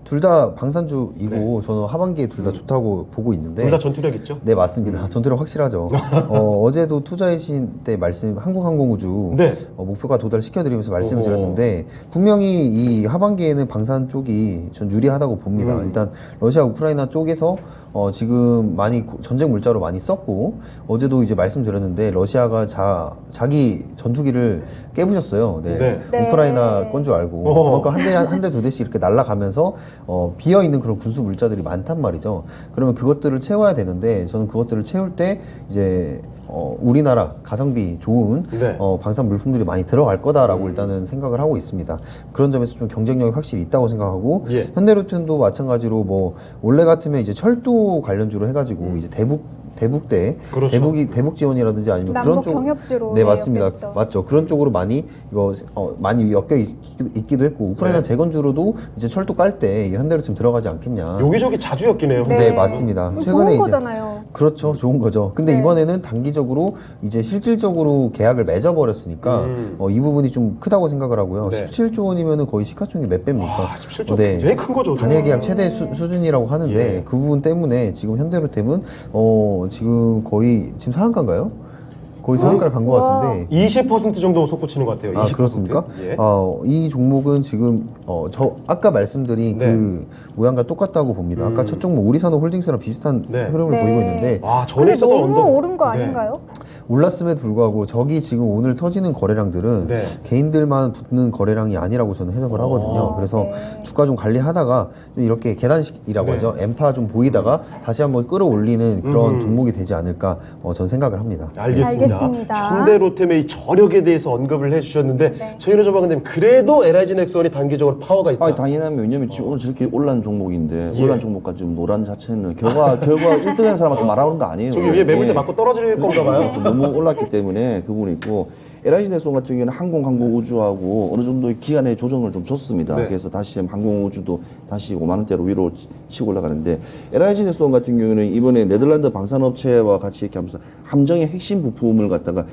둘 다 방산주이고 저는 하반기에 둘 다 좋다고 보고 있는데 둘 다 전투력 있죠? 네, 맞습니다. 전투력 확실하죠. 어제도 투자이신 때 한국항공우주 네. 목표가 도달시켜드리면서 말씀을 어허. 드렸는데 분명히 이 하반기에는 방산 쪽이 전 유리하다고 봅니다. 일단 러시아 우크라이나 쪽에서 지금 많이 전쟁 물자로 많이 썼고 어제도 이제 말씀드렸는데 러시아가 자기 전투기를 깨부셨어요. 네. 네. 우크라이나 건 줄 알고 어허. 그만큼 한 대 두 대씩 이렇게 날아가면서 비어 있는 그런 군수 물자들이 많단 말이죠. 그러면 그것들을 채워야 되는데 저는 그것들을 채울 때 이제 우리나라 가성비 좋은 네. 방산 물품들이 많이 들어갈 거다라고 일단은 생각을 하고 있습니다. 그런 점에서 좀 경쟁력이 확실히 있다고 생각하고 예. 현대로템도 마찬가지로 원래 같으면 이제 철도 관련주로 해가지고 이제 대북대 그렇죠. 대북 지원이라든지 아니면 그런 남북 쪽 경협주로 네 맞습니다. 엮였죠. 맞죠. 그런 쪽으로 많이 많이 엮여 있기도 했고 우크라이나 네. 재건주로도 이제 철도 깔 때 현대로템 들어가지 않겠냐. 여기저기 자주 엮이네요. 네, 맞습니다. 그럼 최근에 좋은 이제 거잖아요. 그렇죠. 좋은 거죠. 근데 네. 이번에는 단기적으로 이제 실질적으로 계약을 맺어버렸으니까 이 부분이 좀 크다고 생각을 하고요. 네. 17조 원이면은 거의 시가총액 몇 배입니까? 17조 굉장히 큰 거죠. 단일 계약 최대 수준이라고 하는데 예. 그 부분 때문에 지금 현대로템은 지금 거의 지금 상한가인가요? 거의 상한가를 간 것 우와. 같은데 20% 정도 솟구치는 것 같아요. 20%. 그렇습니까? 예. 이 종목은 지금 저 아까 말씀드린 네. 그 모양과 똑같다고 봅니다. 아까 첫 종목 우리산업홀딩스랑 비슷한 네. 흐름을 네. 보이고 있는데 와, 전에 근데 있었던 너무 언덕. 오른 거 네. 아닌가요? 올랐음에도 불구하고 저기 지금 오늘 터지는 거래량들은 네. 개인들만 붙는 거래량이 아니라고 저는 해석을 하거든요. 그래서 네. 주가 좀 관리하다가 좀 이렇게 계단식이라고 네. 하죠. 엠파 좀 보이다가 다시 한번 끌어올리는 그런 종목이 되지 않을까 저는 생각을 합니다. 알겠습니다. 맞습니다. 현대로템의 이 저력에 대해서 언급을 해주셨는데 네. 최인호 전문가님 그래도 LIG 넥스원이 단기적으로 파워가 있다. 아니, 당연하면 왜냐면 지금 오늘 저렇게 올라온 종목인데 올라온 종목까지 지금 노란 자체는 결과 1등한 사람한테 말하는 거 아니에요. 저기 위에 매물대 예. 맞고 떨어질 건가 봐요. 그래서 너무 올랐기 때문에 그 부분이 있고 LIG 넥스원 같은 경우에는 항공 우주하고 어느 정도 기간의 조정을 좀 줬습니다. 네. 그래서 다시 항공 우주도 다시 5만 원대로 위로 치고 올라가는데 LIG 넥스원 같은 경우에는 이번에 네덜란드 방산업체와 같이 이렇게 하면서 함정의 핵심 부품을 갖다가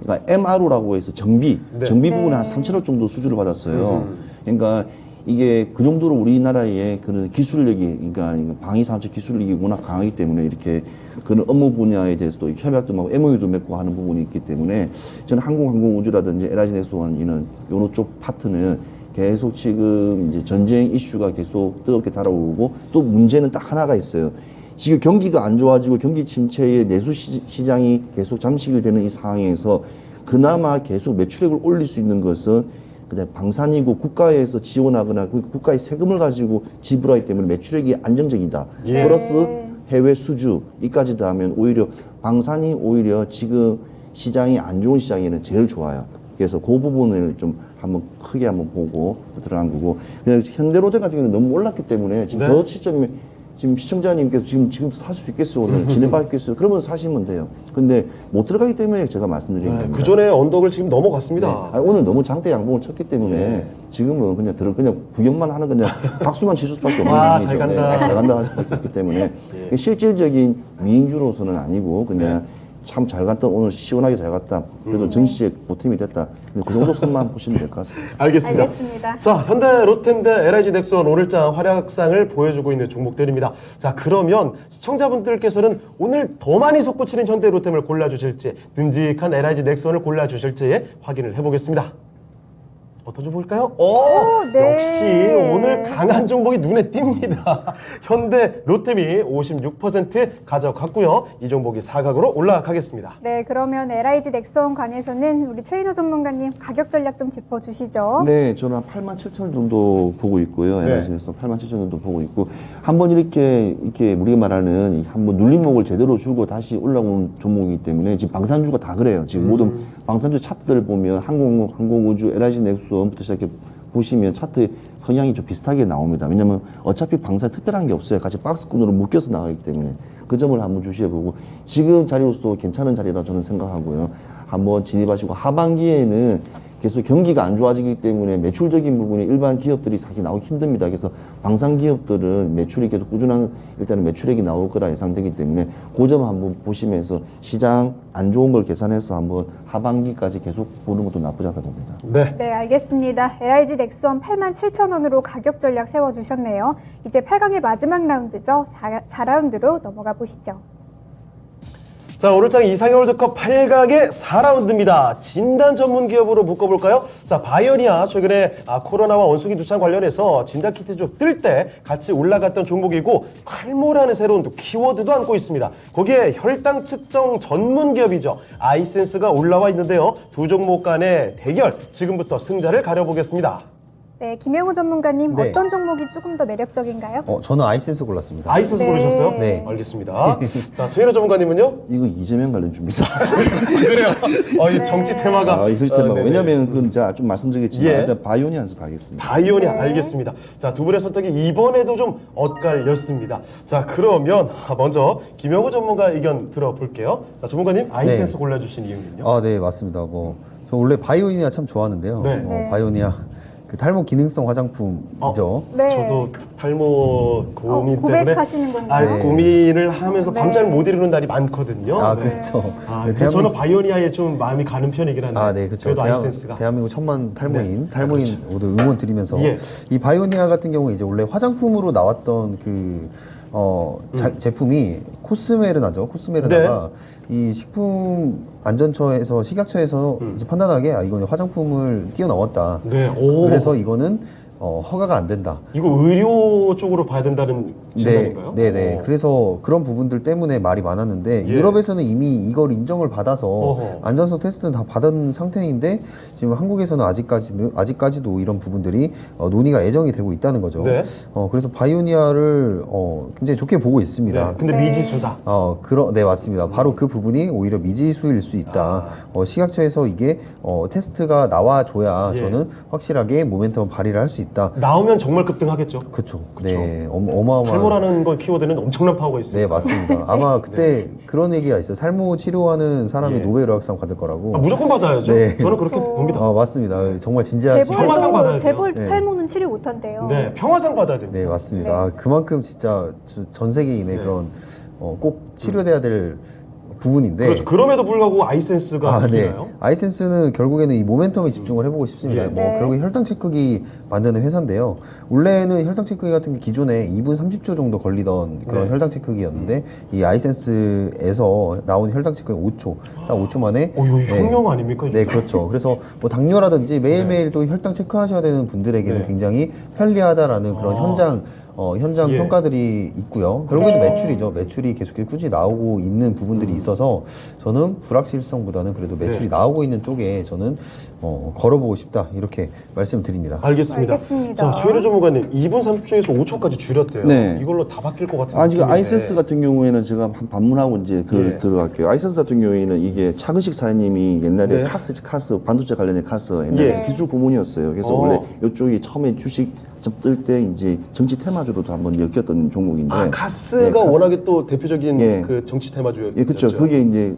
그러니까 MRO라고 해서 정비 부분에 한 3천억 정도 수주를 받았어요. 그러니까 이게 그 정도로 우리나라의 그런 기술력이, 그러니까 방위산업체 기술력이 워낙 강하기 때문에 이렇게 그런 업무 분야에 대해서도 협약도 하고 MOU도 맺고 하는 부분이 있기 때문에 저는 항공우주라든지 LIG 넥스원 이런 요런 쪽 파트는 계속 지금 이제 전쟁 이슈가 계속 뜨겁게 달아오르고 또 문제는 딱 하나가 있어요. 지금 경기가 안 좋아지고 경기 침체에 내수 시장이 계속 잠식이 되는 이 상황에서 그나마 계속 매출액을 올릴 수 있는 것은 그다음에 방산이고 국가에서 지원하거나 그 국가의 세금을 가지고 지불하기 때문에 매출액이 안정적이다. 예. 플러스 해외 수주 이까지 다 하면 오히려 방산이 오히려 지금 시장이 안 좋은 시장에는 제일 좋아요. 그래서 그 부분을 좀 한번 크게 한번 보고 들어간 거고. 그냥 현대로템 같은 경우는 너무 올랐기 때문에 지금 네. 저 시점에 지금 시청자님께서 지금 살 수 있겠어요? 오늘 진입하겠어요? 그러면 사시면 돼요. 근데 못 들어가기 때문에 제가 말씀드린 겁니다. 그 전에 언덕을 지금 넘어갔습니다. 아니, 오늘 너무 장대 양봉을 쳤기 때문에 지금은 그냥 그냥 구경만 하는 그냥 박수만 칠 수밖에 없는 와, 상황이죠. 잘 간다. 네, 잘 간다 할 수밖에 없기 때문에 실질적인 미인주로서는 아니고 그냥 참 잘 갔다 오늘 시원하게 잘 갔다. 그래도 정시에 보탬이 됐다. 그 정도 선만 보시면 될 것 같습니다. 알겠습니다. 알겠습니다. 자, 현대로템 대 LIG 넥스원 오늘장 활약상을 보여주고 있는 종목들입니다. 자, 그러면 시청자분들께서는 오늘 더 많이 솟구치는 현대로템을 골라주실지 듬직한 LIG 넥스원을 골라주실지 확인을 해보겠습니다. 어떤 종목일까요? 네. 역시 오늘 강한 종목이 눈에 띕니다. 현대 로템이 56% 가져갔고요. 이 종목이 사각으로 올라가겠습니다. 네, 그러면 LIG 넥스원 관해서는 우리 최인호 전문가님 가격 전략 좀 짚어주시죠. 네, 저는 한 87,000원 정도 보고 있고요. 네. LIG에서 87,000원 정도 보고 있고, 한번 이렇게 우리가 말하는 한번 눌림목을 제대로 주고 다시 올라온 종목이기 때문에 지금 방산주가 다 그래요. 지금 모든 방산주 차트들 보면 항공우주, LIG 넥스원부터 시작해 보시면 차트의 성향이 좀 비슷하게 나옵니다. 왜냐면 어차피 방사에 특별한 게 없어요. 같이 박스권으로 묶여서 나가기 때문에 그 점을 한번 주시해보고 지금 자리로서도 괜찮은 자리라 저는 생각하고요. 한번 진입하시고 하반기에는 계속 경기가 안 좋아지기 때문에 매출적인 부분이 일반 기업들이 사실 나오기 힘듭니다. 그래서 방산 기업들은 매출이 계속 꾸준한 일단은 매출액이 나올 거라 예상되기 때문에 그 점 한번 보시면서 시장 안 좋은 걸 계산해서 한번 하반기까지 계속 보는 것도 나쁘지 않다 봅니다. 네. 네, 알겠습니다. LIG 넥스원 87,000원으로 가격 전략 세워주셨네요. 이제 8강의 마지막 라운드죠. 4라운드로 넘어가 보시죠. 자, 오늘장 이상의 월드컵 8강의 4라운드입니다. 진단 전문 기업으로 묶어볼까요? 자, 바이오니아 최근에 코로나와 원숭이 두창 관련해서 진단키트 좀 뜰 때 같이 올라갔던 종목이고 칼모라는 새로운 또 키워드도 안고 있습니다. 거기에 혈당 측정 전문 기업이죠. 아이센스가 올라와 있는데요. 두 종목 간의 대결 지금부터 승자를 가려보겠습니다. 네, 김영우 전문가님 네. 어떤 종목이 조금 더 매력적인가요? 저는 아이센스 골랐습니다. 아이센스 네. 고르셨어요? 네. 알겠습니다. 자, 최인호 전문가님은요? 이거 이재명 관련 준비다. 그래요. 이 정치 테마가. 이 시스템하고. 네네. 왜냐면 그건 제가 좀 말씀드리겠지만 예. 일단 바이오니아에서 가겠습니다. 바이오니아 알겠습니다. 자, 두 분의 선택이 이번에도 좀 엇갈렸습니다. 자, 그러면 먼저 김영우 전문가 의견 들어볼게요. 자, 전문가님 아이센스 골라주신 이유는요? 네, 맞습니다. 저 원래 바이오니아 참 좋아하는데요. 네. 네. 바이오니아 그 탈모 기능성 화장품이죠. 네. 저도 탈모 고민 고백하시는 때문에 건가요? 고민을 하면서 네. 밤잠을 못 이루는 날이 많거든요. 네. 그렇죠. 네, 그래서 저는 바이오니아에 좀 마음이 가는 편이긴 한데 네, 그렇죠. 그래도 아이센스가 대한민국 천만 탈모인, 네. 탈모인 모두 응원 드리면서 예. 이 바이오니아 같은 경우에 이제 원래 화장품으로 나왔던 제품이 코스메르나죠. 코스메르나가 이 식품 안전처에서 식약처에서 이제 판단하게 이거는 화장품을 뛰어넘었다. 네. 오. 그래서 이거는 허가가 안 된다. 이거 의료 쪽으로 봐야 된다는 질문인가요? 네네. 그래서 그런 부분들 때문에 말이 많았는데 예. 유럽에서는 이미 이걸 인정을 받아서 어허. 안전성 테스트는 다 받은 상태인데 지금 한국에서는 아직까지도 이런 부분들이 논의가 예정이 되고 있다는 거죠. 네. 그래서 바이오니아를 굉장히 좋게 보고 있습니다. 네. 근데 네. 미지수다. 네, 맞습니다. 바로 그 부분이 오히려 미지수일 수 있다. 시각처에서 이게 테스트가 나와줘야 예. 저는 확실하게 모멘텀 발휘를 할 수 있다. 나오면 정말 급등하겠죠. 그쵸. 네, 어마어마한. 탈모라는 걸 키워드는 엄청난 파워가 있어요. 네, 맞습니다. 아마 그때 그런 얘기가 있어요. 탈모 치료하는 사람이 예. 노벨 의학상 받을 거라고. 무조건 받아야죠. 네. 저는 그렇게 봅니다. 맞습니다. 정말 진지하시고. 평화상 받아야 돼요. 재벌 네. 탈모는 치료 못한대요. 네, 평화상 받아야 됩니다. 네, 맞습니다. 네. 그만큼 진짜 전 세계인의 네. 그런 꼭 치료돼야 될 부분인데. 그렇죠. 그럼에도 불구하고 아이센스가 네. 있나요? 아이센스는 결국에는 이 모멘텀에 집중을 해보고 싶습니다. 예. 뭐 네. 결국 혈당 체크기 만드는 회사인데요. 원래는 혈당 체크기 같은 게 기존에 2분 30초 정도 걸리던 그런 네. 혈당 체크기였는데 이 아이센스에서 나온 혈당 체크기 5초, 딱 5초 만에. 이거 혁명 아닙니까? 네, 그렇죠. 그래서 뭐 당뇨라든지 매일매일 또 혈당 체크하셔야 되는 분들에게는 네. 굉장히 편리하다라는 그런 현장 예. 평가들이 있고요. 결국에는 네. 매출이죠. 매출이 계속해서 꾸준히 나오고 있는 부분들이 있어서 저는 불확실성보다는 그래도 매출이 네. 나오고 있는 쪽에 저는 걸어보고 싶다 이렇게 말씀드립니다. 알겠습니다. 알겠습니다. 자, 최일호 전문가님, 2분 30초에서 5초까지 줄였대요. 네. 이걸로 다 바뀔 것 같은 지금 느낌인데. 아이센스 같은 경우에는 제가 한 반문하고 이제 예. 들어갈게요. 아이센스 같은 경우에는 이게 차근식 사장님이 옛날에 네. 카스 반도체 관련된 카스 옛날에 예. 기술 고문이었어요. 그래서 원래 이쪽이 처음에 주식 뜰 때 이제 정치 테마주로도 한번 엮였던 종목인데. 카스가 네, 카스. 워낙에 또 대표적인 예. 그 정치 테마주였죠. 예, 그렇죠. 그게 이제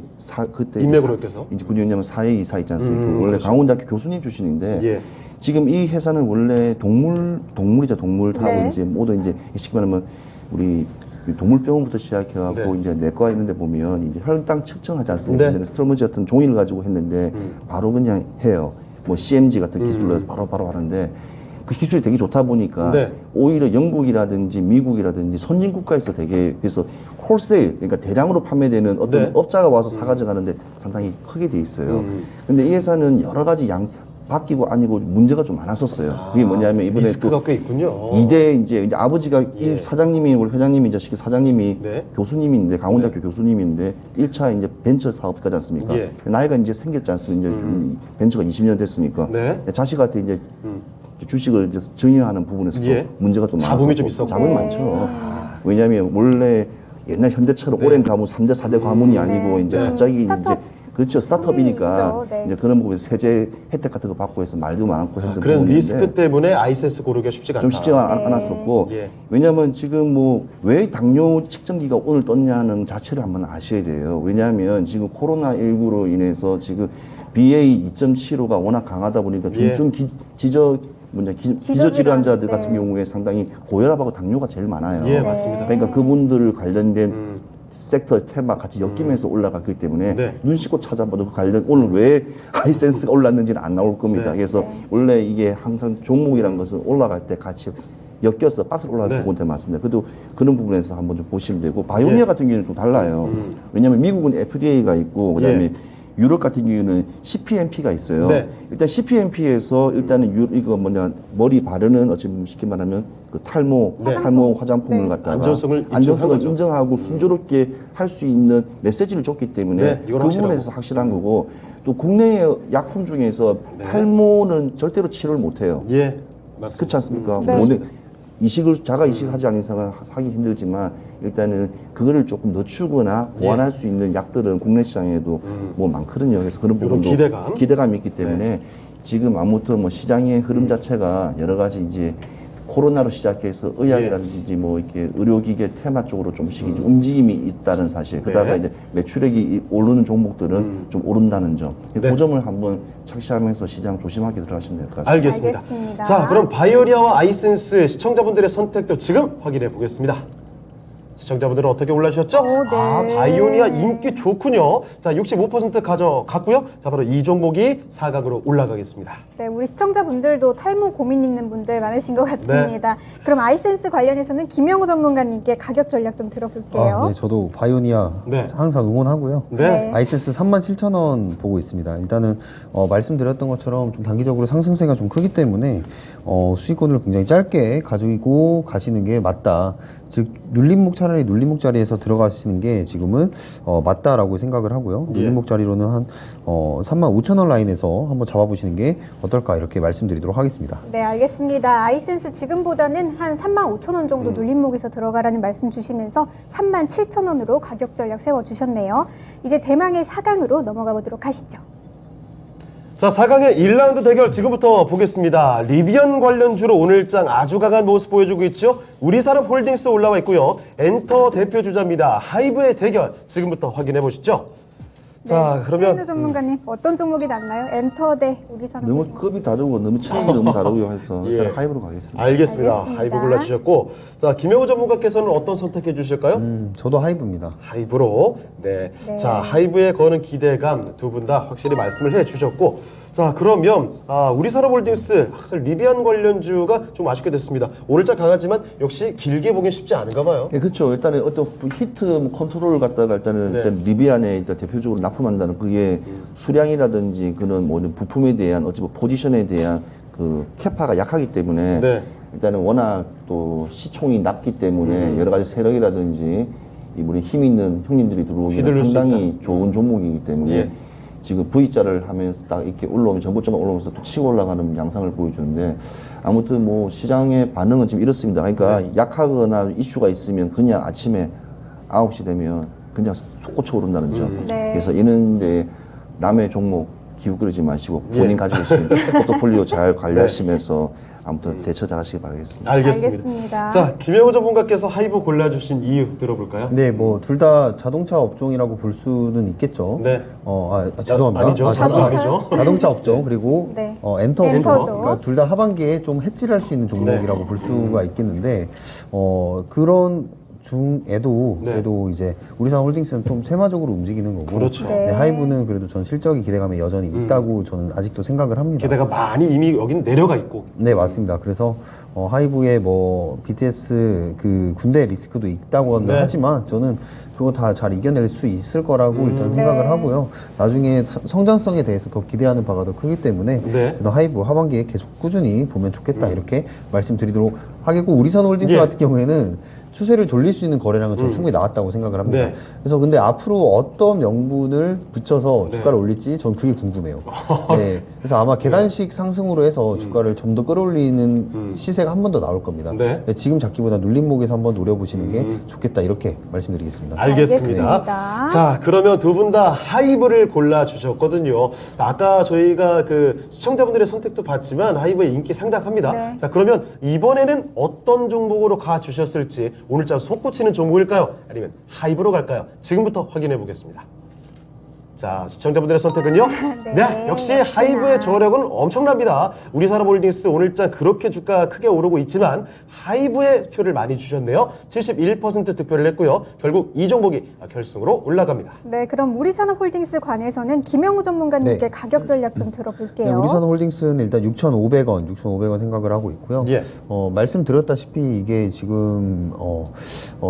그때 인맥으로 엮여서? 이제 군의원장은 사회 이사 있지 않습니까? 원래 그렇죠. 강원대학교 교수님 출신인데 예. 지금 이 회사는 원래 동물이죠. 동물 타고 네. 이제 모든 이제 쉽게 말하면 우리 동물병원부터 시작해갖고 네. 이제 내과 있는데 보면 이제 혈당 측정하지 않습니까? 네. 옛날에 스트로머지 같은 종이를 가지고 했는데 바로 그냥 해요. 뭐 CMG 같은 기술로 바로 하는데 그 기술이 되게 좋다 보니까 네. 오히려 영국이라든지 미국이라든지 선진 국가에서 되게 그래서 홀세일 그러니까 대량으로 판매되는 어떤 네. 업자가 와서 사가져가는데 상당히 크게 돼 있어요. 근데 이 회사는 여러 가지 바뀌고 아니고 문제가 좀 많았었어요. 그게 뭐냐면 이번에 리스크가 또 꽤 있군요. 이제 아버지가 예. 이 사장님이 우리 회장님이 이제 사장님이 네. 교수님인데 강원대학교 교수님인데 1차 이제 벤처 사업가지 않습니까? 예. 나이가 이제 생겼지 않습니까? 이제 좀 벤처가 20년 됐으니까 네. 자식한테 이제 주식을 이제 증여하는 부분에서도 예. 문제가 좀 자금이 많았었고 좀 있었고. 자금이 네. 많죠. 왜냐하면 원래 옛날 현대처럼 오랜 가문 3대 4대 가문이 아니고 이제 네. 갑자기 스타트업 이제 그렇죠 스타트업이니까 꿈이죠. 네. 이제 그런 부분에서 세제 혜택 같은 거 받고 해서 말도 많고 했던 그런 부분인데 리스크 때문에 아이센스 고르기가 쉽지가 않다. 좀 쉽지가 않았었고 예. 왜냐하면 지금 뭐 왜 당뇨 측정기가 오늘 떴냐는 자체를 한번 아셔야 돼요. 왜냐하면 지금 코로나19로 인해서 지금 BA 2.75가 워낙 강하다 보니까 중증 기저 질환자들 네. 같은 경우에 상당히 고혈압하고 당뇨가 제일 많아요. 예, 맞습니다. 그러니까 그분들 관련된 섹터 테마 같이 엮이면서 올라갔기 때문에 네. 눈 씻고 찾아봐도 그 관련 오늘 왜 하이센스가 올랐는지는 안 나올 겁니다. 네. 그래서 원래 이게 항상 종목이라는 것은 올라갈 때 같이 엮여서 박스로 올라갈 네. 경우도 많습니다. 그래도 그런 부분에서 한번 좀 보시면 되고 바이오니아 예. 같은 경우는 좀 달라요. 왜냐하면 미국은 FDA가 있고 그다음에 예. 유럽 같은 경우는 CPMP가 있어요. 네. 일단 CPMP에서 일단은 이거 머리 바르는 어찌 쉽게 말하면 그 탈모 화장품을 네. 갖다가 안전성을 안전성을 인정한 거죠. 인정하고 순조롭게 할 수 있는 메시지를 줬기 때문에 네, 이건 그 부분에서 확실한 거고 또 국내의 약품 중에서 네. 탈모는 절대로 치료를 못 해요. 예, 맞습니다. 그렇지 않습니까? 네. 뭐 자가 이식하지 않은 이상은 하기 힘들지만 일단은 그거를 조금 늦추거나 보완할 수 있는 약들은 국내 시장에도 뭐 많거든요. 그래서 그런 이런 부분도 기대감? 이 있기 때문에 지금 아무튼 뭐 시장의 흐름 자체가 여러 가지 이제 코로나로 시작해서 의학이라든지 뭐 이렇게 의료기계 테마 쪽으로 좀씩 이제 움직임이 있다는 사실. 그다가 이제 매출액이 오르는 종목들은 좀 오른다는 점. 네. 그 점을 한번 착시하면서 시장 조심하게 들어가시면 될 것 같습니다. 알겠습니다. 알겠습니다. 자, 그럼 바이오니아와 아이센스 시청자분들의 선택도 지금 확인해 보겠습니다. 시청자분들은 어떻게 골라주셨죠? 네. 아, 바이오니아 인기 좋군요. 자, 65% 가져갔고요. 자, 바로 이 종목이 4강으로 올라가겠습니다. 네, 우리 시청자분들도 탈모 고민 있는 분들 많으신 것 같습니다. 그럼 아이센스 관련해서는 김영우 전문가님께 가격 전략 좀 들어볼게요. 네, 저도 바이오니아 네. 항상 응원하고요. 네. 아이센스 37,000원 보고 있습니다. 일단은 말씀드렸던 것처럼 좀 단기적으로 상승세가 좀 크기 때문에 수익권을 굉장히 짧게 가지고 가시는 게 맞다. 즉 차라리 눌림목 자리에서 들어가시는 게 지금은 맞다라고 생각을 하고요. 예. 눌림목 자리로는 한 35,000원 라인에서 한번 잡아보시는 게 어떨까 이렇게 말씀드리도록 하겠습니다. 네, 알겠습니다. 아이센스 지금보다는 한 35,000원 정도 눌림목에서 들어가라는 말씀 주시면서 37,000원으로 가격 전략 세워주셨네요. 이제 대망의 4강으로 넘어가 보도록 하시죠. 자, 4강의 1라운드 대결 지금부터 보겠습니다. 리비안 관련주로 오늘장 아주 강한 모습 보여주고 있죠. 우리산업홀딩스 올라와 있고요. 엔터 대표 주자입니다. 하이브의 대결 지금부터 확인해 보시죠. 자, 그러면 최인우 전문가님 어떤 종목이 낫나요? 엔터 대 우리산업. 너무 급이 다르고 너무 차이가 너무 다르고요 해서 예. 일단 하이브로 가겠습니다. 알겠습니다. 알겠습니다. 하이브 골라주셨고, 자, 김영우 전문가께서는 어떤 선택해 주실까요? 저도 하이브입니다. 하이브로. 네. 네. 자, 하이브에 거는 기대감 두 분 다 확실히 말씀을 해 주셨고, 자, 그러면 우리산업홀딩스 리비안 관련주가 좀 아쉽게 됐습니다. 오늘장 강하지만 역시 길게 보긴 쉽지 않은가 봐요. 예, 그렇죠. 일단은 어떤 히트 컨트롤을 갖다가 일단은 네. 일단 리비안에 일단 대표적으로 납품한다는 그게 수량이라든지 그런 뭐 부품에 대한 어찌 보면 포지션에 대한 그 캐파가 약하기 때문에 네. 일단은 워낙 또 시총이 낮기 때문에 여러 가지 세력이라든지 이 우리 힘 있는 형님들이 들어오기는 휘둘릴 수 상당히 좋은 종목이기 때문에 예. 지금 V자를 하면서 딱 이렇게 올라오면 전고점가 올라오면서 또 치고 올라가는 양상을 보여주는데 아무튼 뭐 시장의 반응은 지금 이렇습니다. 그러니까 약하거나 이슈가 있으면 그냥 아침에 9시 되면 그냥 솟구쳐 오른다는 점. 네. 그래서 이런데 남의 종목 기웃거리지 마시고 본인 예. 가지고 계신 포트폴리오 잘 관리하시면서 아무튼 대처 잘 하시기 바라겠습니다. 알겠습니다. 자, 김영우 전문가께서 하이브 골라주신 이유 들어볼까요? 네, 뭐 둘 다 자동차 업종이라고 볼 수는 있겠죠. 네. 죄송합니다. 아니죠. 자동차, 자동차 업종 그리고 네. 엔터 엔터죠. 업종. 그러니까 둘 다 하반기에 좀 해지할 수 있는 종목이라고 볼 수가 있겠는데 그런 중에도 네. 그래도 이제 우리산업홀딩스는 좀 세마적으로 움직이는 거고 그렇죠. 네. 하이브는 그래도 전 실적이 기대감에 여전히 있다고 저는 아직도 생각을 합니다. 게다가 많이 이미 여긴 내려가 있고. 네, 맞습니다. 그래서 하이브에 뭐 BTS 그 군대 리스크도 있다고는 네. 하지만 저는 그거 다 잘 이겨낼 수 있을 거라고 일단 생각을 네. 하고요. 나중에 성장성에 대해서 더 기대하는 바가 더 크기 때문에 네. 저는 하이브 하반기에 계속 꾸준히 보면 좋겠다 이렇게 말씀드리도록 하겠고 우리산업홀딩스 예. 같은 경우에는 추세를 돌릴 수 있는 거래량은 저는 충분히 나왔다고 생각을 합니다. 네. 그래서 근데 앞으로 어떤 명분을 붙여서 주가를 올릴지 전 그게 궁금해요. 네. 그래서 아마 계단식 상승으로 해서 주가를 좀 더 끌어올리는 시세가 한 번 더 나올 겁니다. 네. 지금 잡기보다 눌림목에서 한번 노려보시는 게 좋겠다 이렇게 말씀드리겠습니다. 알겠습니다. 알겠습니다. 자, 그러면 두 분 다 하이브를 골라주셨거든요. 아까 저희가 그 시청자분들의 선택도 봤지만 하이브의 인기 상당합니다. 네. 자, 그러면 이번에는 어떤 종목으로 가주셨을지 오늘자 솟구치는 종목일까요? 아니면 하이브로 갈까요? 지금부터 확인해 보겠습니다. 자, 시청자분들의 선택은요? 네, 역시 역시나. 하이브의 저력은 엄청납니다. 우리산업홀딩스 오늘자 그렇게 주가가 크게 오르고 있지만 하이브의 표를 많이 주셨네요. 71% 득표를 했고요. 결국 이 종목이 결승으로 올라갑니다. 네, 그럼 우리산업홀딩스 관해서는 김영우 전문가님께 네. 가격 전략 좀 들어볼게요. 네, 우리산업홀딩스는 일단 6,500원 생각을 하고 있고요. 예. 말씀드렸다시피 이게 지금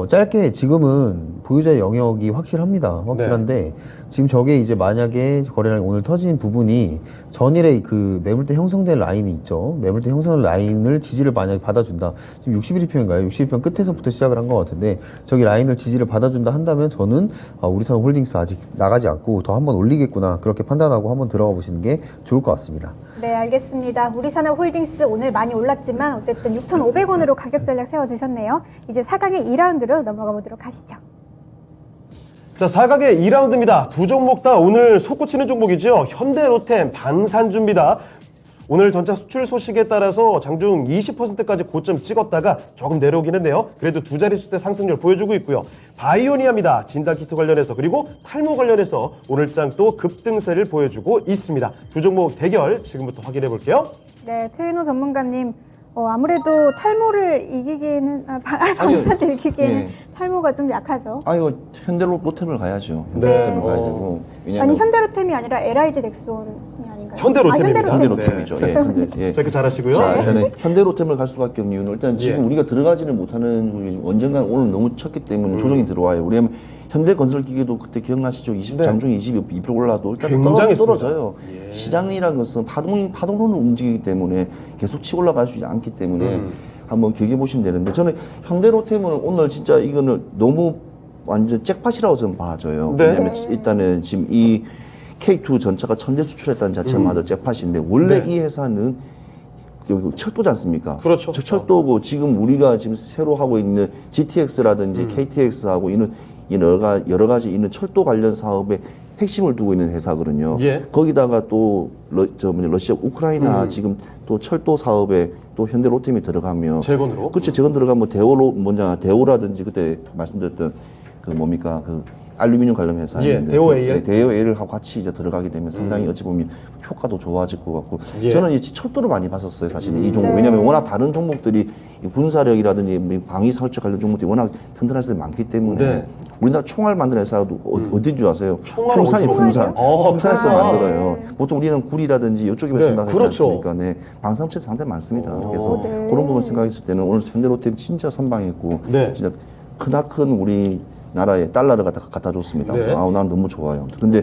짧게 지금은 보유자의 영역이 확실한데 지금 저게 이제 만약에 거래량이 오늘 터진 부분이 전일에 그 매물대 형성된 라인이 있죠. 매물대 형성 라인을 지지를 만약에 받아준다. 지금 61평인가요? 61평 끝에서부터 시작을 한 것 같은데 저기 라인을 지지를 받아준다 한다면 저는 우리산업홀딩스 아직 나가지 않고 더 한번 올리겠구나 그렇게 판단하고 한번 들어가 보시는 게 좋을 것 같습니다. 네, 알겠습니다. 우리산업홀딩스 오늘 많이 올랐지만 어쨌든 6,500원으로 가격 전략 세워주셨네요. 이제 4강의 2라운드로 넘어가 보도록 하시죠. 자, 4강의 2라운드입니다. 두 종목 다 오늘 솟구치는 종목이죠. 현대로템, 방산주입니다. 오늘 전차 수출 소식에 따라서 장중 20%까지 고점 찍었다가 조금 내려오긴 했네요. 그래도 두 자릿수대 상승률 보여주고 있고요. 바이오니아입니다. 진단키트 관련해서 그리고 탈모 관련해서 오늘장 또 급등세를 보여주고 있습니다. 두 종목 대결 지금부터 확인해 볼게요. 네, 최인호 전문가님. 아무래도 탈모를 이기기에는 방사를 이기기에는 예. 탈모가 좀 약하죠. 이거 현대로템을 가야죠. 네. 현대로템을 가야 되고. 아니 현대로템이 아니라 LIG 넥손이 아닌가요? 현대로템입니다. 현대로템이죠. 예. 예. 체크 잘하시고요. 자, 일단은 현대로템을 갈 수밖에 없는 이유는 일단 지금 예. 우리가 들어가지는 못하는 부분이 언젠가 오늘 너무 쳤기 때문에 조정이 들어와요. 우리 현대건설기계도 그때 기억나시죠? 네. 장중에 22% 올라도 일단 굉장했습니다. 떨어져요. 시장이라는 것은 파동론을 움직이기 때문에 계속 치고 올라갈 수 있지 않기 때문에 한번 기억해 보시면 되는데 저는 현대로템을 오늘 진짜 이거는 너무 완전 잭팟이라고 저는 봐져요. 네. 왜냐하면 일단은 지금 이 K2 전차가 1000대 수출했다는 자체만으로 잭팟인데 원래 네. 이 회사는 여기 철도지 않습니까? 그렇죠. 철도고 지금 우리가 지금 새로 하고 있는 GTX라든지 KTX하고 있는 여러 가지 있는 철도 관련 사업에 핵심을 두고 있는 회사거든요. 예. 거기다가 또 러시아 우크라이나 지금 또 철도 사업에 또 현대로템이 들어가면 재건으로? 그렇죠. 재건 들어가면 대오라든지 그때 말씀드렸던 그 뭡니까 그 알루미늄 관련 회사 예, 대오AL. 네, 대오AL을 하고 같이 이제 들어가게 되면 상당히 어찌 보면 효과도 좋아질 것 같고 예. 저는 이 철도를 많이 봤었어요 사실은 이 종목 왜냐하면 워낙 다른 종목들이 이 군사력이라든지 방위 설치 관련 종목들이 워낙 튼튼한 회사들이 많기 때문에 네. 우리나라 총알 만드는 회사도 어딘 줄 아세요? 총알 풍산이 어디서 풍산. 풍산에서 풍산. 만들어요. 보통 우리는 구리라든지 이쪽에만 네, 생각하지 그렇죠. 않습니까? 네. 방산업체도 상당히 많습니다. 그래서 네. 그런 부분 생각했을 때는 오늘 현대로템 진짜 선방했고 네. 진짜 크나큰 우리 나라에 달러를 갖다 줬습니다. 네. 나는 너무 좋아요. 근데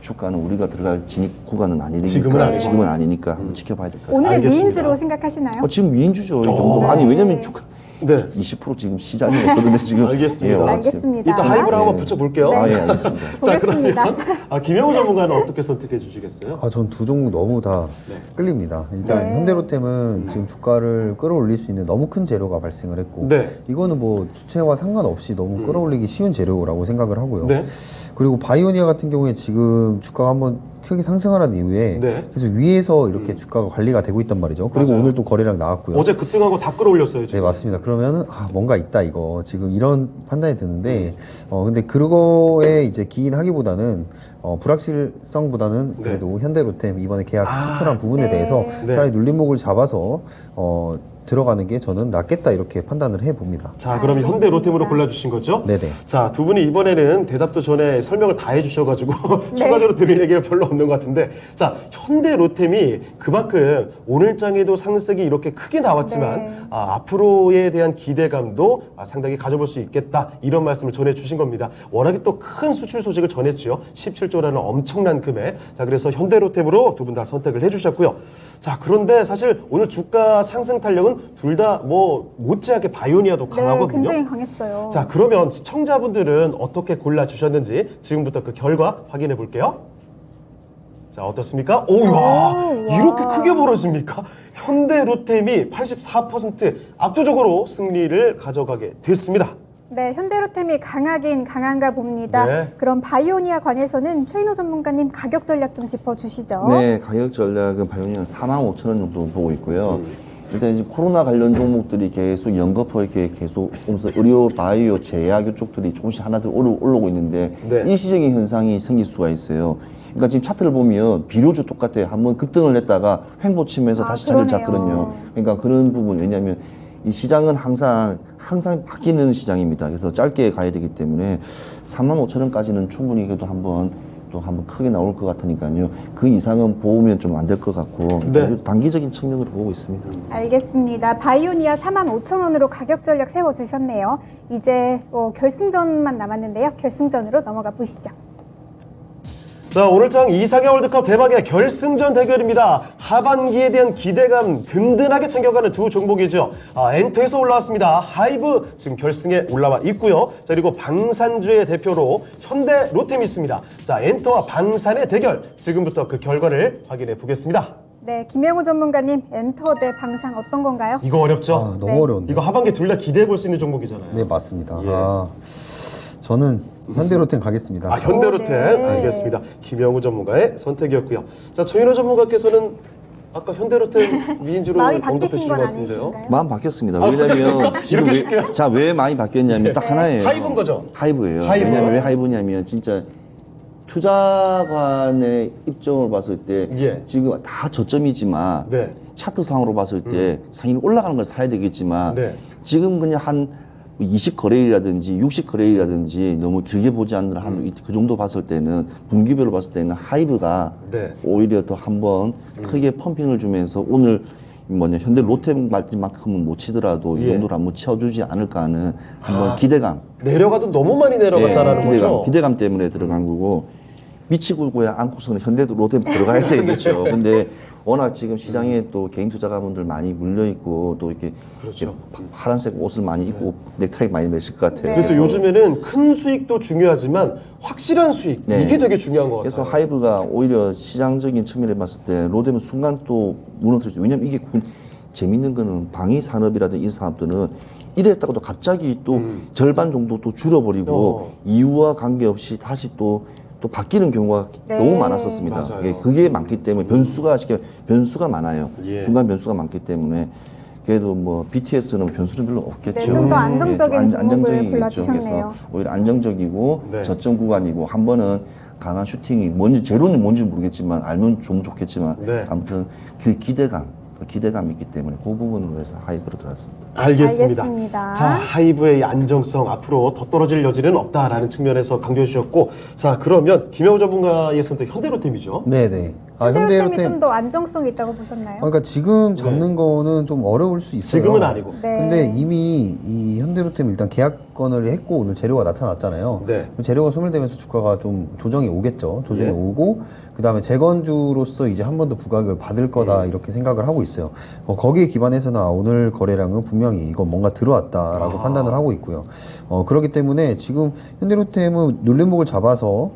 주가는 우리가 들어갈 진입 구간은 아니니까 지금은 아니니까 한번 지켜봐야 될 것 같습니다. 오늘의 알겠습니다. 미인주로 생각하시나요? 지금 위인주죠. 이 정도. 아니 왜냐면 주가 네. 20% 지금 시장이 없거든요. 지금. 알겠습니다. 알겠습니다. 이따 하이브를 한번 네. 붙여볼게요. 예, 알겠습니다. 자, 보겠습니다. 그러면 김영우 전문가는 어떻게 선택해 주시겠어요? 전 두 종목 너무 다 끌립니다. 일단 네. 현대로템은 지금 주가를 끌어올릴 수 있는 너무 큰 재료가 발생을 했고 네. 이거는 뭐 주체와 상관없이 너무 끌어올리기 쉬운 재료라고 생각을 하고요. 네. 그리고 바이오니아 같은 경우에 지금 주가가 한번 크게 상승하는 이후에 네. 계속 위에서 이렇게 주가가 관리가 되고 있단 말이죠. 그리고 맞아요. 오늘 또 거래량 나왔고요. 어제 급등하고 다 끌어올렸어요, 네, 지금. 맞습니다. 그러면은, 뭔가 있다, 이거. 지금 이런 판단이 드는데, 근데 그거에 이제 기인하기보다는, 불확실성보다는 그래도 현대로템 이번에 계약 수출한 부분에 네. 대해서 네. 차라리 눌림목을 잡아서, 들어가는 게 저는 낫겠다, 이렇게 판단을 해 봅니다. 자, 그럼 알겠습니다. 현대 로템으로 골라주신 거죠? 네네. 자, 두 분이 이번에는 대답도 전에 설명을 다 해주셔가지고 네. 추가적으로 드릴 얘기가 별로 없는 것 같은데, 자, 현대 로템이 그만큼 오늘장에도 상승이 이렇게 크게 나왔지만 네. 앞으로에 대한 기대감도 상당히 가져볼 수 있겠다, 이런 말씀을 전해주신 겁니다. 워낙에 또 큰 수출 소식을 전했죠. 17조라는 엄청난 금액. 자, 그래서 현대 로템으로 두 분 다 선택을 해주셨고요. 자, 그런데 사실 오늘 주가 상승 탄력은 둘 다 뭐 못지않게 바이오니아도 네, 강하거든요. 굉장히 강했어요. 자, 그러면 시청자분들은 어떻게 골라주셨는지 지금부터 그 결과 확인해 볼게요. 자, 어떻습니까? 오, 와, 이렇게 크게 벌어집니까? 현대로템이 84% 압도적으로 승리를 가져가게 됐습니다. 네, 현대로템이 강하긴 강한가 봅니다. 네. 그럼 바이오니아 관해서는 최인호 전문가님 가격 전략 좀 짚어주시죠. 네, 가격 전략은 바이오니아는 45,000원 정도 보고 있고요. 일단 이제 코로나 관련 종목들이 계속 연거푸 이렇게 계속 오면서 의료, 바이오, 제약 이쪽들이 조금씩 하나둘 올라오고 있는데 네. 일시적인 현상이 생길 수가 있어요. 그러니까 지금 차트를 보면 비료주 똑같아요. 한번 급등을 했다가 횡보 치면서 다시 자리를 그러네요. 잡거든요. 그러니까 그런 부분 왜냐하면 이 시장은 항상 바뀌는 시장입니다. 그래서 짧게 가야 되기 때문에 45,000원까지는 충분히 그래도 한번 크게 나올 것 같으니까요. 그 이상은 보면 좀 안 될 것 같고 네. 단기적인 측면으로 보고 있습니다. 알겠습니다. 바이오니아 45,000원으로 가격 전략 세워주셨네요. 이제 결승전만 남았는데요. 결승전으로 넘어가 보시죠. 자, 오늘장 이상의 월드컵 대박의 결승전 대결입니다. 하반기에 대한 기대감 든든하게 챙겨가는 두 종목이죠. 엔터에서 올라왔습니다. 하이브 지금 결승에 올라와 있고요. 자, 그리고 방산주의 대표로 현대 로템이 있습니다. 자, 엔터와 방산의 대결, 지금부터 그 결과를 확인해 보겠습니다. 네, 김영우 전문가님, 엔터 대 방산 어떤 건가요? 이거 어렵죠? 너무 네. 어려운데. 이거 하반기 둘 다 기대해 볼 수 있는 종목이잖아요. 네, 맞습니다. 예. 저는 현대로템 가겠습니다. 현대로템. 네. 알겠습니다. 김영우 전문가의 선택이었고요. 자, 조인호 전문가께서는 아까 현대로템 미인주로 마음이 언급해 바뀌신 주신 건 것 같은데요. 아니신가요? 마음 바뀌었습니다. 바뀌었습니까? 왜냐면 지금 이렇게 쉽게요? 왜 많이 바뀌었냐면 딱 하나예요. 하이브인 거죠? 하이브예요. 하이브. 왜냐면 왜 하이브냐면 진짜 투자관의 입장을 봤을 때 예. 지금 다 저점이지만 네. 차트상으로 봤을 때 상위는 올라가는 걸 사야 되겠지만 네. 지금 그냥 한 20거래일이라든지 60거래일이라든지 너무 길게 보지 않는 한 그 정도 봤을 때는 분기별로 봤을 때는 하이브가 네. 오히려 더 한번 크게 펌핑을 주면서 오늘 현대 롯데만큼은 못 치더라도 이 예. 정도로 한번 치워주지 않을까 하는 한번 기대감. 내려가도 너무 많이 내려갔다라는 거죠. 기대감 때문에 들어간 거고 미치고야 않고서는 현대도 롯데 들어가야 되겠죠. 근데 워낙 지금 시장에 또 개인 투자가분들 많이 물려 있고 또 이렇게, 그렇죠. 이렇게 파란색 옷을 많이 입고 넥타이 많이 매실 것 같아요. 그래서 요즘에는 큰 수익도 중요하지만 확실한 수익 네. 이게 되게 중요한 것 그래서 같아요. 하이브가 오히려 시장적인 측면에 봤을 때 롯데는 순간 또 무너뜨렸죠. 왜냐면 이게 재밌는 거는 방위 산업이라든지 이런 산업들은 이랬다가도 갑자기 또 절반 정도 또 줄어버리고 이유와 관계없이 다시 또 바뀌는 경우가 네. 너무 많았었습니다. 맞아요. 예, 그게 많기 때문에 변수가 많아요. 예. 순간 변수가 많기 때문에 그래도 뭐 BTS는 변수는 별로 없겠죠. 네, 좀더 안정적인 좀 종목을 안정적이겠죠. 골라주셨네요. 그래서 오히려 안정적이고 네. 저점 구간이고 한 번은 강한 슈팅이 뭔지 제로는 뭔지 모르겠지만 알면 좀 좋겠지만 네. 아무튼 그 기대감이 있기 때문에 그 부분으로 해서 하이브로 들어갔습니다. 알겠습니다. 알겠습니다. 자, 하이브의 안정성 앞으로 더 떨어질 여지는 없다라는 측면에서 강조해 주셨고, 자 그러면 김영우 전문가의 선택 현대로템이죠. 네네. 현대로템이 좀 더 안정성이 있다고 보셨나요? 그러니까 지금 잡는 거는 좀 어려울 수 있어요. 지금은 아니고. 네. 근데 이미 이 현대로템 일단 계약건을 했고 오늘 재료가 나타났잖아요. 네. 재료가 소멸되면서 주가가 좀 조정이 오겠죠. 조정이 예. 오고 그다음에 재건주로서 이제 한 번 더 부각을 받을 거다 이렇게 생각을 하고 있어요. 거기에 기반해서나 오늘 거래량은 분명히 이거 뭔가 들어왔다라고 판단을 하고 있고요. 그렇기 때문에 지금 현대로템은 눌림목을 잡아서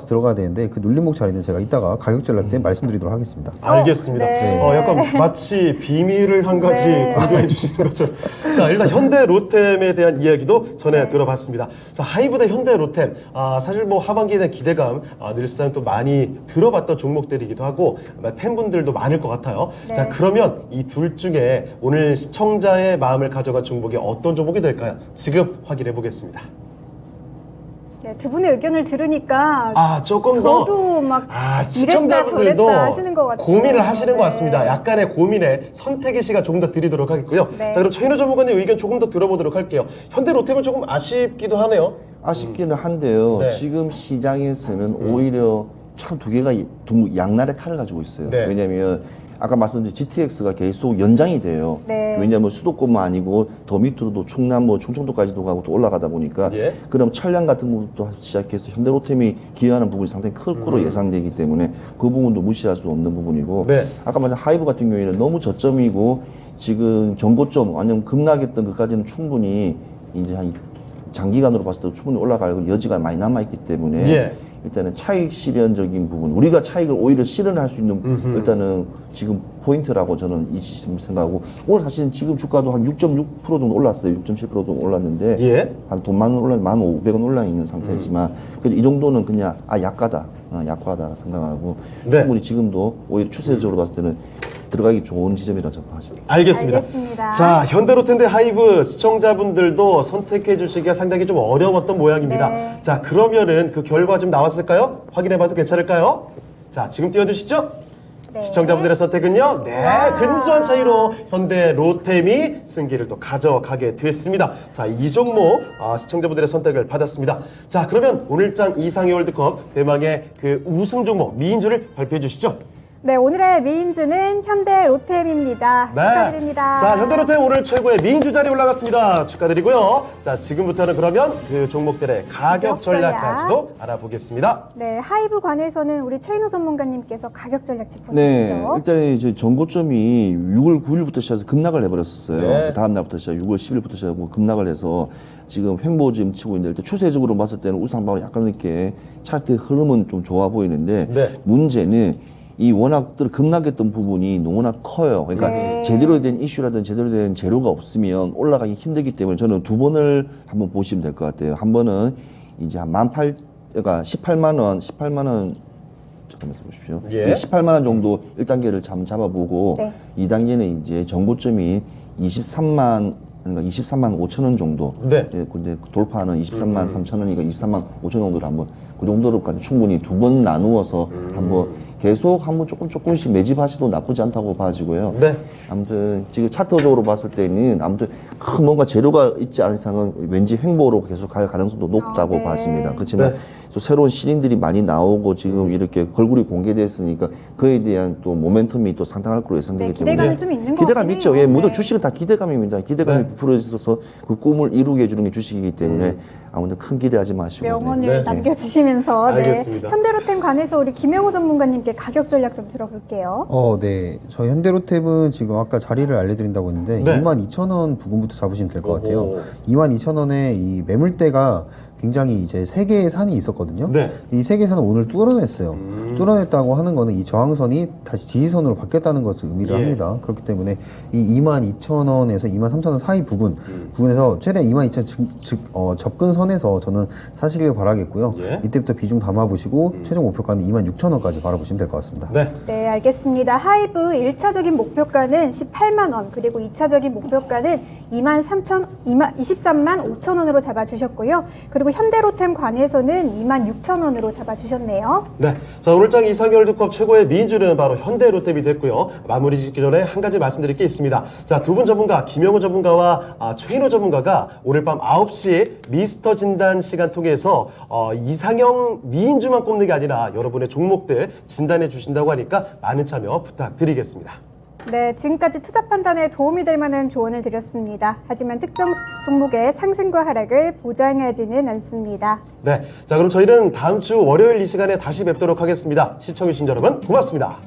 들어가야 되는데 그 눌림목 자리는 제가 이따가 가격 전략 때 말씀드리도록 하겠습니다. 알겠습니다. 네. 약간 마치 비밀을 한 가지 네. 공개해 주시는 것처럼. 자, 일단 현대로템에 대한 이야기도 전에 들어봤습니다. 자, 하이브 대 현대로템. 사실 뭐 하반기에 대한 기대감, 늘상 또 많이 들어봤던 종목들이기도 하고, 아마 팬분들도 많을 것 같아요. 네. 자, 그러면 이 둘 중에 오늘 시청자의 마음을 가져간 종목이 어떤 종목이 될까요? 지금 확인해 보겠습니다. 네, 두 분의 의견을 들으니까 조금 더. 저도 막 이랬다 시청자분들도 저랬다 하시는 것 같아요. 고민을 하시는 것 네. 같습니다. 약간의 고민에 선택의 시간 조금 더 드리도록 하겠고요. 네. 자, 그럼 최인호 전문가님 의견 조금 더 들어보도록 할게요. 현대로템은 조금 아쉽기도 하네요. 아쉽기는 한데요. 네. 지금 시장에서는 오히려 참 두 개가 양날의 칼을 가지고 있어요. 네. 왜냐하면 아까 말씀드린 GTX가 계속 연장이 돼요. 네. 왜냐하면 수도권만 아니고 더 밑으로도 충남, 충청도까지도 가고 또 올라가다 보니까 예. 그럼 철량 같은 부분도 시작해서 현대로템이 기여하는 부분이 상당히 클 거로 예상되기 때문에 그 부분도 무시할 수 없는 부분이고 네. 아까 말한 하이브 같은 경우에는 너무 저점이고 지금 전고점 완전 급락했던 것까지는 충분히 이제 한 장기간으로 봤을 때 충분히 올라갈 여지가 많이 남아있기 때문에 예. 일단은 차익 실현적인 부분, 우리가 차익을 오히려 실현할 수 있는 일단은 지금 포인트라고 저는 이 시점 생각하고 오늘 사실은 지금 주가도 한 6.6% 정도 올랐어요. 6.7% 정도 올랐는데 예. 한 돈 1,500원 올라 있는 상태지만 그래도 이 정도는 그냥 약하다 생각하고 네. 충분히 지금도 오히려 추세적으로 봤을 때는 들어가기 좋은 지점이라고 생각하십니다. 알겠습니다. 알겠습니다. 자, 현대로템 대 하이브 시청자분들도 선택해 주시기가 상당히 좀 어려웠던 모양입니다. 네. 자, 그러면은 그 결과 좀 나왔을까요? 확인해 봐도 괜찮을까요? 자, 지금 띄워주시죠? 네. 시청자분들의 선택은요, 근소한 차이로 현대로템이 승기를 또 가져가게 됐습니다. 자, 이 종목 시청자분들의 선택을 받았습니다. 자, 그러면 오늘장 이상의 월드컵 대망의 그 우승 종목 미인주를 발표해 주시죠. 네, 오늘의 미인주는 현대로템입니다. 축하드립니다. 자, 현대로템 오늘 최고의 미인주 자리에 올라갔습니다. 축하드리고요. 자, 지금부터는 그러면 그 종목들의 가격 전략까지도 알아보겠습니다. 네, 하이브 관해서는 우리 최인호 전문가님께서 가격 전략 짚어주시죠. 네, 일단 이제 전고점이 6월 9일부터 시작해서 급락을 해버렸었어요. 네. 그 다음 날부터 시작, 6월 10일부터 시작하고 급락을 해서 지금 횡보 지금 치고 있는데 일단 추세적으로 봤을 때는 우상방을 약간 이렇게 차트 흐름은 좀 좋아 보이는데 네. 문제는 이 워낙 급락했던 부분이 너무나 커요. 그러니까 네. 제대로 된 이슈라든 제대로 된 재료가 없으면 올라가기 힘들기 때문에 저는 두 번을 한번 보시면 될 것 같아요. 한 번은 이제 한 18만 원 잠깐만 보십시오. 예. 18만 원 정도 1단계를 잡아보고 네. 2단계는 이제 전고점이 23만 5천 원 정도. 네. 근데 돌파하는 23만 3천 원이니까 23만 5천 원 정도를 한번 그 정도로까지 충분히 두 번 나누어서 한번 계속 한번 조금씩 매집하셔도 나쁘지 않다고 봐지고요. 네. 아무튼 지금 차트적으로 봤을 때는 아무튼 큰 뭔가 재료가 있지 않은 이상은 왠지 횡보로 계속 갈 가능성도 높다고 네. 봐집니다. 그렇지만 네. 또 새로운 신인들이 많이 나오고 지금 이렇게 걸굴이 공개됐으니까 그에 대한 또 모멘텀이 또 상당할 거로 예상되기 네, 때문에 기대감이 좀 있는 것 기대감 같긴 있죠. 해요. 예, 모두 네. 주식은 다 기대감입니다. 기대감이 네. 부풀어 있어서 그 꿈을 이루게 해주는 게 주식이기 때문에 아무튼 큰 기대하지 마시고 명언을 네. 남겨주시면서 네. 알겠습니다. 현대로템 관해서 우리 김영호 전문가님께 가격 전략 좀 들어볼게요. 네. 저희 현대로템은 지금 아까 자리를 알려드린다고 했는데 네. 22,000원 부근부터 잡으시면 될 것 같아요. 오호. 22,000원에 이 매물대가 굉장히 이제 세 개의 산이 있었거든요. 네. 이 세 개의 산을 오늘 뚫어냈어요. 뚫어냈다고 하는 거는 이 저항선이 다시 지지선으로 바뀌었다는 것을 의미를 예. 합니다. 그렇기 때문에 이 22,000원에서 23,000원 사이 부분에서 최대한 22,000원 접근선에서 저는 사시길 바라겠고요. 예. 이때부터 비중 담아보시고 최종 목표가는 26,000원까지 바라보시면 될 것 같습니다. 네. 네, 알겠습니다. 하이브 1차적인 목표가는 18만 원, 그리고 2차적인 목표가는 23만 5천 원으로 잡아주셨고요. 그리고 현대로템 관에서는 26,000원으로 잡아주셨네요. 네. 자, 오늘장 이상희 월드컵 최고의 미인주는 바로 현대로템이 됐고요. 마무리 짓기 전에 한 가지 말씀드릴 게 있습니다. 자, 두 분 전문가, 김영호 전문가와 최인호 전문가가 오늘 밤 9시에 미스터 진단 시간 통해서 이상형 미인주만 꼽는 게 아니라 여러분의 종목들 진단해 주신다고 하니까 많은 참여 부탁드리겠습니다. 네, 지금까지 투자 판단에 도움이 될 만한 조언을 드렸습니다. 하지만 특정 종목의 상승과 하락을 보장하지는 않습니다. 네. 자, 그럼 저희는 다음 주 월요일 이 시간에 다시 뵙도록 하겠습니다. 시청해주신 여러분, 고맙습니다.